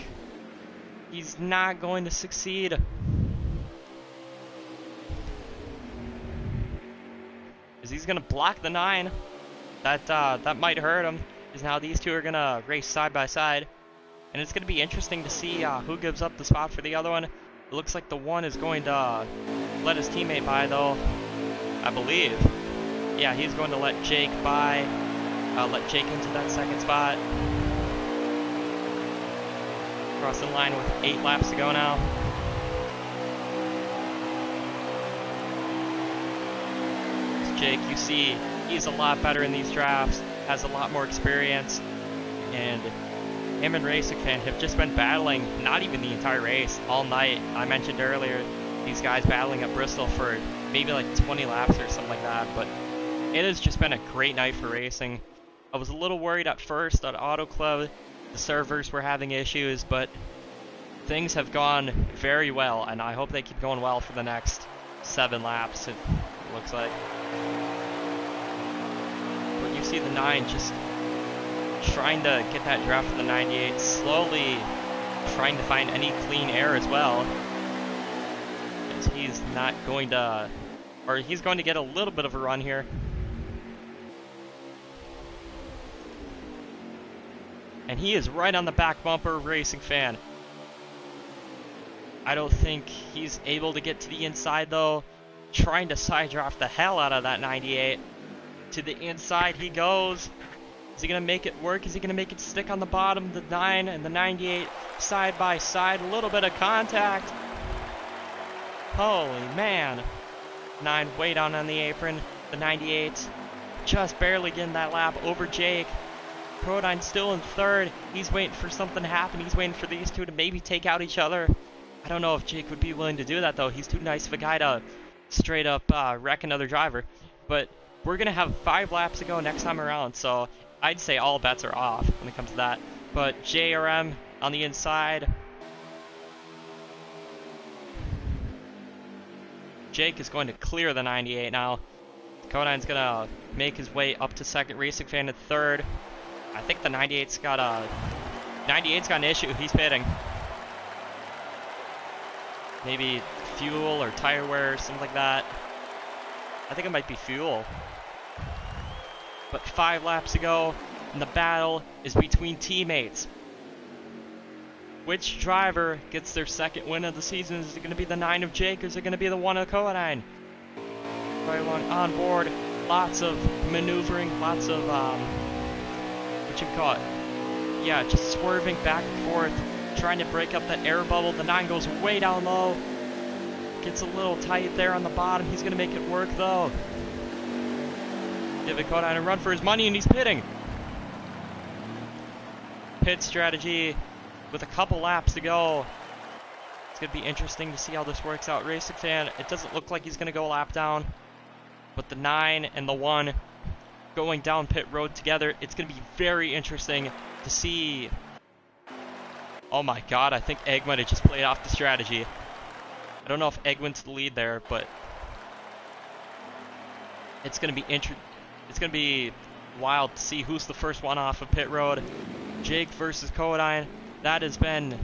He's not going to succeed. As he's going to block the 9. That might hurt him. Because now these two are going to race side by side. And it's going to be interesting to see who gives up the spot for the other one. It looks like the 1 is going to let his teammate by, though, I believe. Yeah, he's going to let Jake by, let Jake into that second spot. Crossing the line with 8 laps to go now. Jake, you see, he's a lot better in these drafts, has a lot more experience, and him and Racing have just been battling, not even the entire race, all night. I mentioned earlier, these guys battling at Bristol for maybe like 20 laps or something like that, but it has just been a great night for racing. I was a little worried at first at Auto Club, the servers were having issues, but things have gone very well, and I hope they keep going well for the next 7 laps, it looks like. But you see the 9 just trying to get that draft for the 98, slowly trying to find any clean air as well. As he's not going to, or he's going to get a little bit of a run here. And he is right on the back bumper of Racing Fan. I don't think he's able to get to the inside though. Trying to side draft the hell out of that 98. To the inside he goes. Is he going to make it work? Is he going to make it stick on the bottom? The 9 and the 98 side by side. A little bit of contact. Holy man. 9 way down on the apron. The 98 just barely getting that lap over Jake. Prodyne still in third. He's waiting for something to happen. He's waiting for these two to maybe take out each other. I don't know if Jake would be willing to do that though. He's too nice of a guy to straight up wreck another driver. But we're going to have 5 laps to go next time around. So I'd say all bets are off when it comes to that. But JRM on the inside. Jake is going to clear the 98 now. Kodyne's going to make his way up to second. Racing Fan at third. I think the 98's got an issue. He's pitting. Maybe fuel or tire wear or something like that. I think it might be fuel. But 5 laps to go, and the battle is between teammates. Which driver gets their second win of the season? Is it going to be the 9 of Jake, or is it going to be the 1 of Kodyne? Right along on board, lots of maneuvering, lots of, what you call it? Yeah, just swerving back and forth, trying to break up that air bubble. The 9 goes way down low. Gets a little tight there on the bottom. He's going to make it work, though. Giving Kodyne a run for his money, and he's pitting. Pit strategy with a couple laps to go. It's going to be interesting to see how this works out. Racing Fan, it doesn't look like he's going to go a lap down. But the 9 and the 1 going down pit road together. It's going to be very interesting to see. Oh my god, I think Egg might have just played off the strategy. I don't know if Egg went to the lead there, but it's going to be wild to see who's the first one off of pit road. Jake versus Kodyne. That has been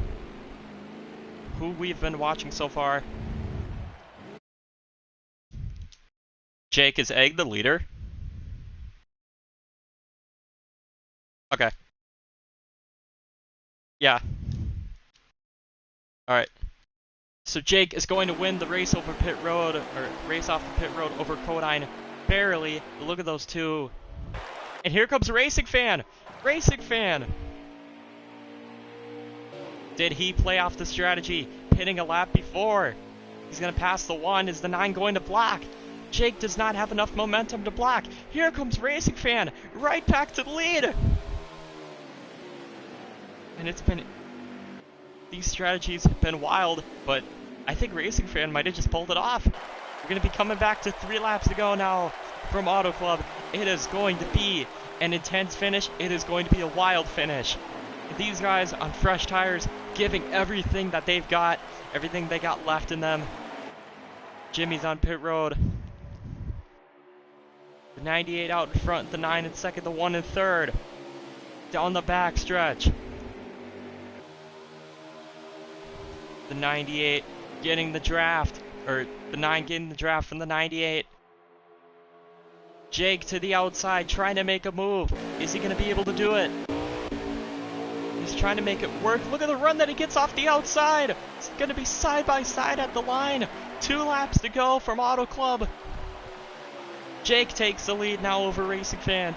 who we've been watching so far. Jake, is Egg the leader? Okay. Yeah. Alright. So Jake is going to win the race over pit road, or race off the pit road over Kodyne. Barely. Look at those two. And here comes Racing Fan! Racing Fan! Did he play off the strategy? Pitting a lap before. He's going to pass the 1. Is the 9 going to block? Jake does not have enough momentum to block. Here comes Racing Fan! Right back to the lead! And it's been... These strategies have been wild, but I think Racing Fan might have just pulled it off. We're going to be coming back to 3 laps to go now from Auto Club. It is going to be an intense finish. It is going to be a wild finish. These guys on fresh tires giving everything that they've got, everything they got left in them. Jimmy's on pit road. The 98 out in front, the 9 in second, the 1 in third. Down the back stretch. The 98 getting the draft, or the 9 getting the draft from the 98. Jake to the outside trying to make a move. Is he going to be able to do it? He's trying to make it work. Look at the run that he gets off the outside. It's going to be side by side at the line. 2 laps to go from Auto Club. Jake takes the lead now over Racing Fan.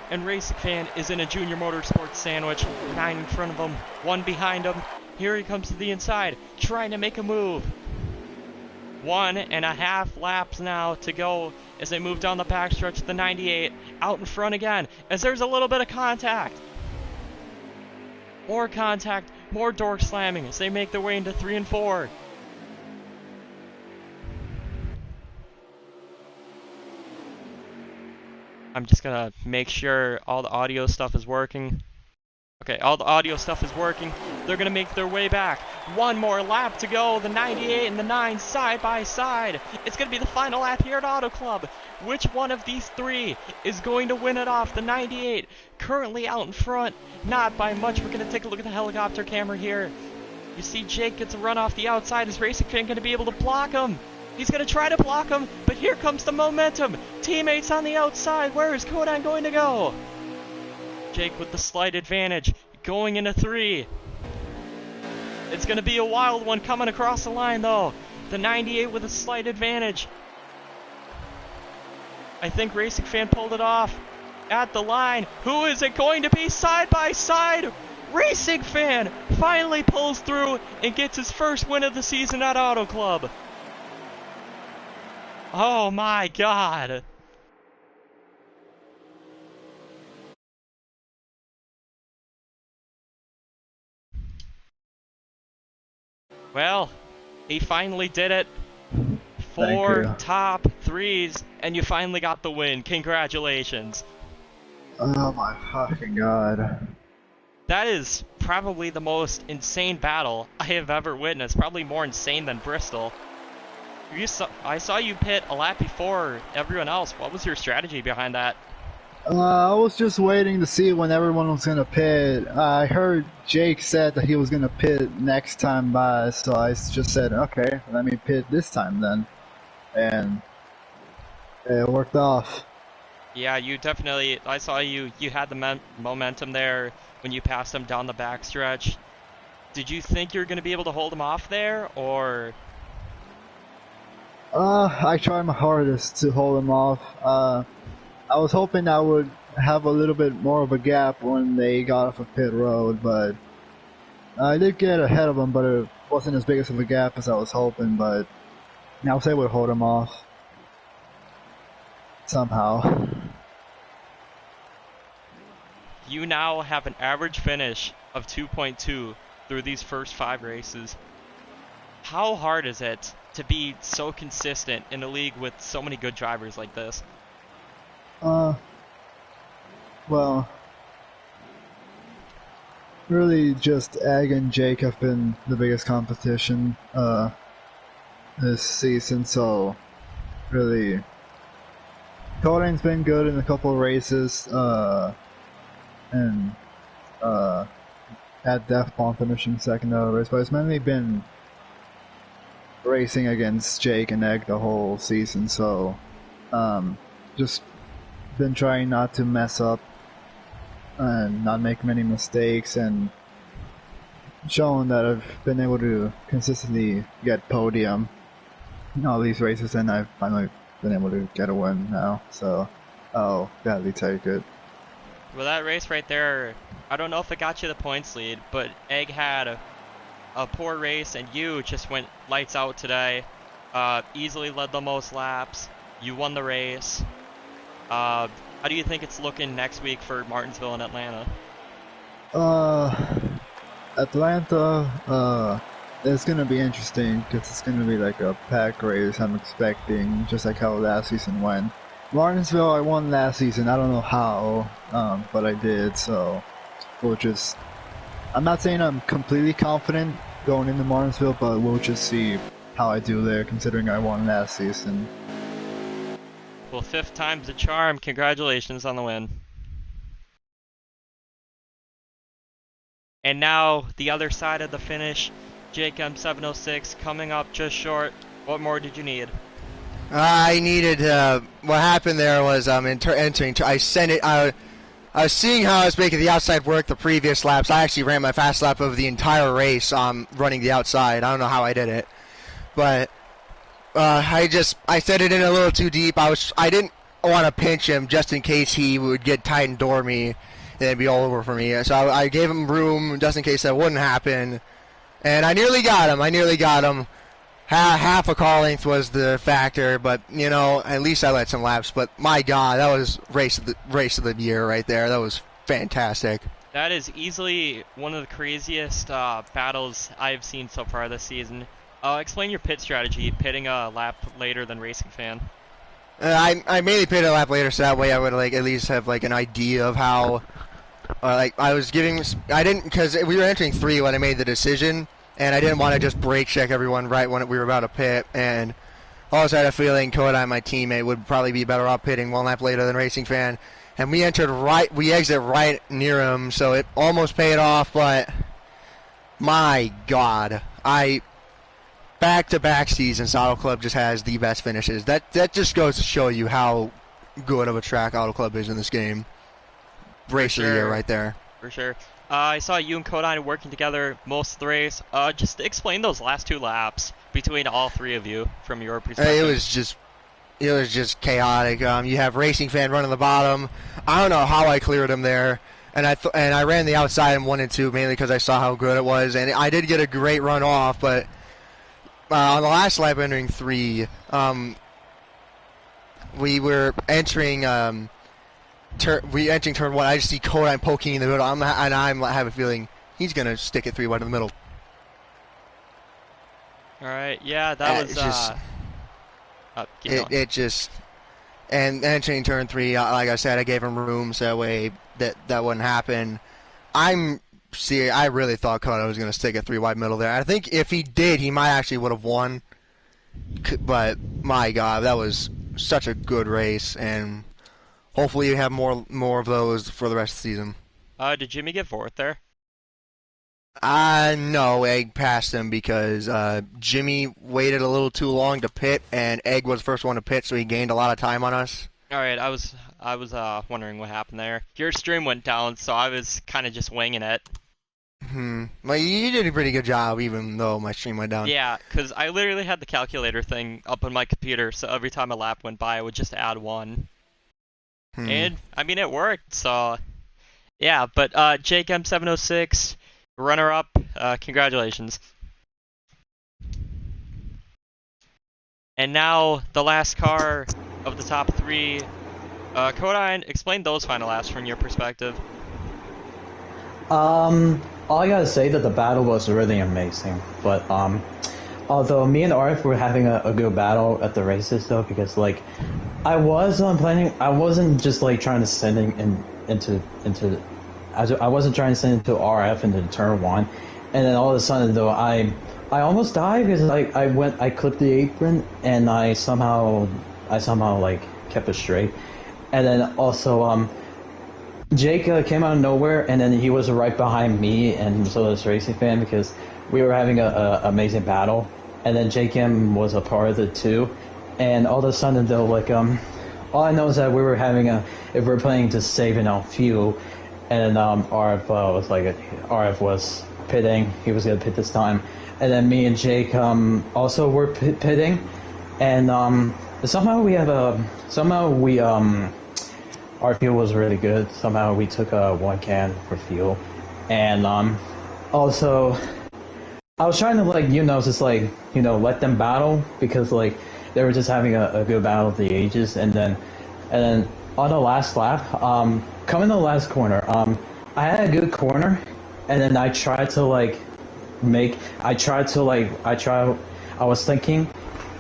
And Racing Fan is in a Junior Motorsports sandwich. 9 in front of him, 1 behind him. Here he comes to the inside, trying to make a move. 1.5 laps now to go as they move down the backstretch. The 98 out in front again as there's a little bit of contact. More contact, more door slamming as they make their way into 3 and 4. I'm just gonna make sure all the audio stuff is working. Okay, all the audio stuff is working. They're gonna make their way back. 1 more lap to go. The 98 and the 9 side by side. It's gonna be the final lap here at Auto Club. Which one of these 3 is going to win it off? The 98 currently out in front, not by much. We're gonna take a look at the helicopter camera here. You see Jake gets a run off the outside. Is Racing Fan gonna be able to block him? He's going to try to block him, but here comes the momentum. Teammates on the outside. Where is Kodan going to go? Jake with the slight advantage, going into 3. It's going to be a wild one coming across the line, though. The 98 with a slight advantage. I think Racing Fan pulled it off at the line. Who is it going to be side by side? Racing Fan finally pulls through and gets his first win of the season at Auto Club. Oh my God. Well, he finally did it. 4 top 3s, and you finally got the win. Congratulations. Oh my fucking God. That is probably the most insane battle I have ever witnessed. Probably more insane than Bristol. I saw you pit a lap before everyone else. What was your strategy behind that? I was just waiting to see when everyone was gonna pit. I heard Jake said that he was gonna pit next time by, so I just said, okay, let me pit this time then. And it worked off. Yeah, you definitely, I saw you had the momentum there when you passed him down the backstretch. Did you think you were gonna be able to hold him off there, or? I tried my hardest to hold him off. I was hoping I would have a little bit more of a gap when they got off of pit road, but I did get ahead of him, but it wasn't as big of a gap as I was hoping, but I was able to hold him off. Somehow. You now have an average finish of 2.2 through these first 5 races. How hard is it to be so consistent in a league with so many good drivers like this? Well, really just Egg and Jake have been the biggest competition, this season, so really, Codain's been good in a couple of races, and, at Death Bomb finishing second out of the race, but it's mainly been racing against Jake and Egg the whole season, so just been trying not to mess up and not make many mistakes, and showing that I've been able to consistently get podium in all these races, and I've finally been able to get a win now, so I'll gladly take it. Well, that race right there, I don't know if it got you the points lead, but Egg had a poor race, and you just went lights out today. Easily led the most laps. You won the race. How do you think it's looking next week for Martinsville and Atlanta? Atlanta, it's gonna be interesting because it's gonna be like a pack race. I'm expecting, just like how last season went. Martinsville, I won last season. I don't know how, but I did. So we'll just. I'm not saying I'm completely confident going into Martinsville, but we'll just see how I do there, considering I won last season. Well, 5th time's a charm. Congratulations on the win. And now, the other side of the finish, Jake M706 coming up just short. What more did you need? I needed, what happened there was, entering, I sent it, Seeing how I was making the outside work the previous laps, I actually ran my fast lap of the entire race running the outside. I don't know how I did it, but I set it in a little too deep. I didn't want to pinch him just in case he would get tight and door me, and it'd be all over for me. So I gave him room just in case that wouldn't happen, and I nearly got him. Half a car length was the factor, but at least I led some laps. But my God, that was race of the year right there. That was fantastic. That is easily one of the craziest battles I've seen so far this season. Explain your pit strategy, pitting a lap later than Racing Fan. I mainly pitted a lap later, so that way I would at least have an idea of how. I didn't, because we were entering 3 when I made the decision. And I didn't want to just brake check everyone right when we were about to pit. And also had a feeling Kodai, my teammate, would probably be better off pitting 1 lap later than Racing Fan. And we exit right near him, so it almost paid off. But my God, back-to-back seasons, Auto Club just has the best finishes. That just goes to show you how good of a track Auto Club is in this game. Race of the year right there. For sure. I saw you and Kodai working together most of the race. Just explain those last 2 laps between all 3 of you from your perspective. It was just chaotic. You have Racing Fan running the bottom. I don't know how I cleared him there, and I ran the outside in 1 and 2 mainly because I saw how good it was, and I did get a great run off. But on the last lap, entering 3, we were entering. We entering turn 1. I just see Kodai poking in the middle, and I have a feeling he's gonna stick it 3 wide in the middle. All right, yeah, that was and entering turn 3, like I said, I gave him room so that way that wouldn't happen. I really thought Kodai was gonna stick it 3 wide middle there. I think if he did, he might actually would have won. But my God, that was such a good race, and hopefully you have more of those for the rest of the season. Did Jimmy get 4th there? No, Egg passed him because Jimmy waited a little too long to pit, and Egg was the first one to pit, so he gained a lot of time on us. All right, I was wondering what happened there. Your stream went down, so I was kind of just winging it. Well, you did a pretty good job, even though my stream went down. Yeah, because I literally had the calculator thing up on my computer, so every time a lap went by, I would just add 1. And, I mean, it worked, so, yeah, but, Jake M706, runner-up, congratulations. And now, the last car of the top 3, Kodai, explain those final laps from your perspective. All I gotta say that the battle was really amazing, but, although me and RF were having a good battle at the races, though, because, I was planning. I wasn't just trying to send into. I wasn't trying to send into RF into turn 1, and then all of a sudden though I almost died because I clipped the apron and I somehow kept it straight, and then also Jake came out of nowhere, and then he was right behind me and so was Racing Fan because we were having a amazing battle, and then Jake M was a part of it too. And all of a sudden, though, all I know is that we were if we're planning to save fuel, and RF was pitting. He was gonna pit this time, and then me and Jake also were pitting, and somehow our fuel was really good. Somehow we took 1 can for fuel, and also I was trying to just let them battle because they were just having a good battle of the ages, and then on the last lap, coming to the last corner, I had a good corner, and then I tried to I was thinking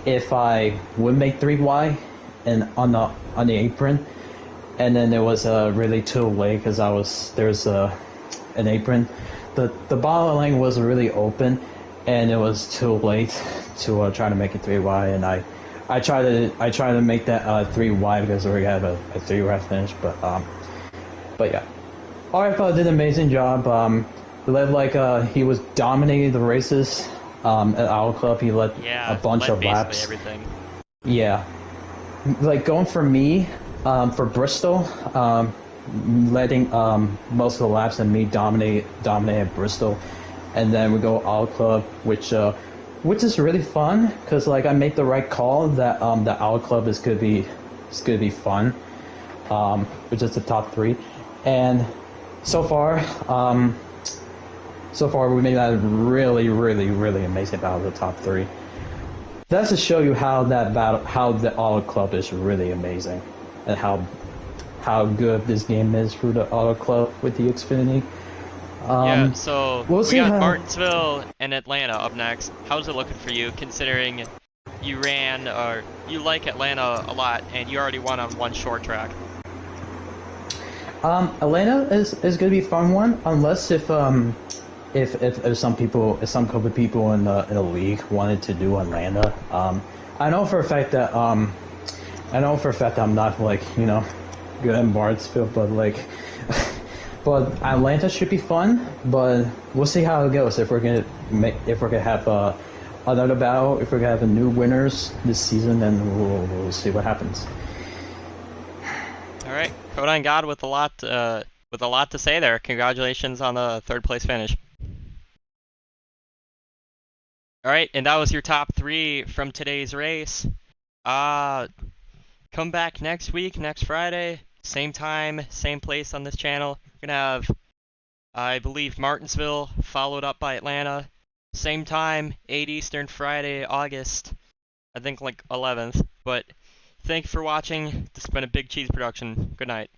if I would make 3Y and on the apron, and then it was really too late because there's an apron. The bottom lane was really open, and it was too late to try to make it 3Y, and I tried to make that 3Y because we already had a 3Y finish, but yeah, RF did an amazing job. He led he was dominating the races at Owl Club. He led a bunch of laps. Everything. Yeah, going for me, for Bristol, letting most of the laps and me dominate at Bristol, and then we go Auto Club, which is really fun because like I made the right call that the Auto Club is gonna be fun, which is the top three, and so far we made that really amazing battle of the top three. That's to show you how the Auto Club is really amazing, and how good this game is for the Auto Club with the Xfinity. Yeah, so we'll we see got how- Martinsville and Atlanta up next. How's it looking for you, considering you like Atlanta a lot, and you already won on one short track? Atlanta is gonna be a fun one, unless if some couple of people in the league wanted to do Atlanta. I know for a fact that I'm not like good at Martinsville, but like. But Atlanta should be fun, but we'll see how it goes. If we're gonna have another battle, if we're gonna have a new winners this season, then we'll see what happens. All right, Kodan God with a lot to say there. Congratulations on the third place finish. All right, and that was your top 3 from today's race. Come back next week, next Friday, same time, same place on this channel. We're gonna have, I believe, Martinsville followed up by Atlanta. Same time, 8 Eastern, Friday, August, I think like 11th. But thank you for watching. This has been a Big Cheese production. Good night.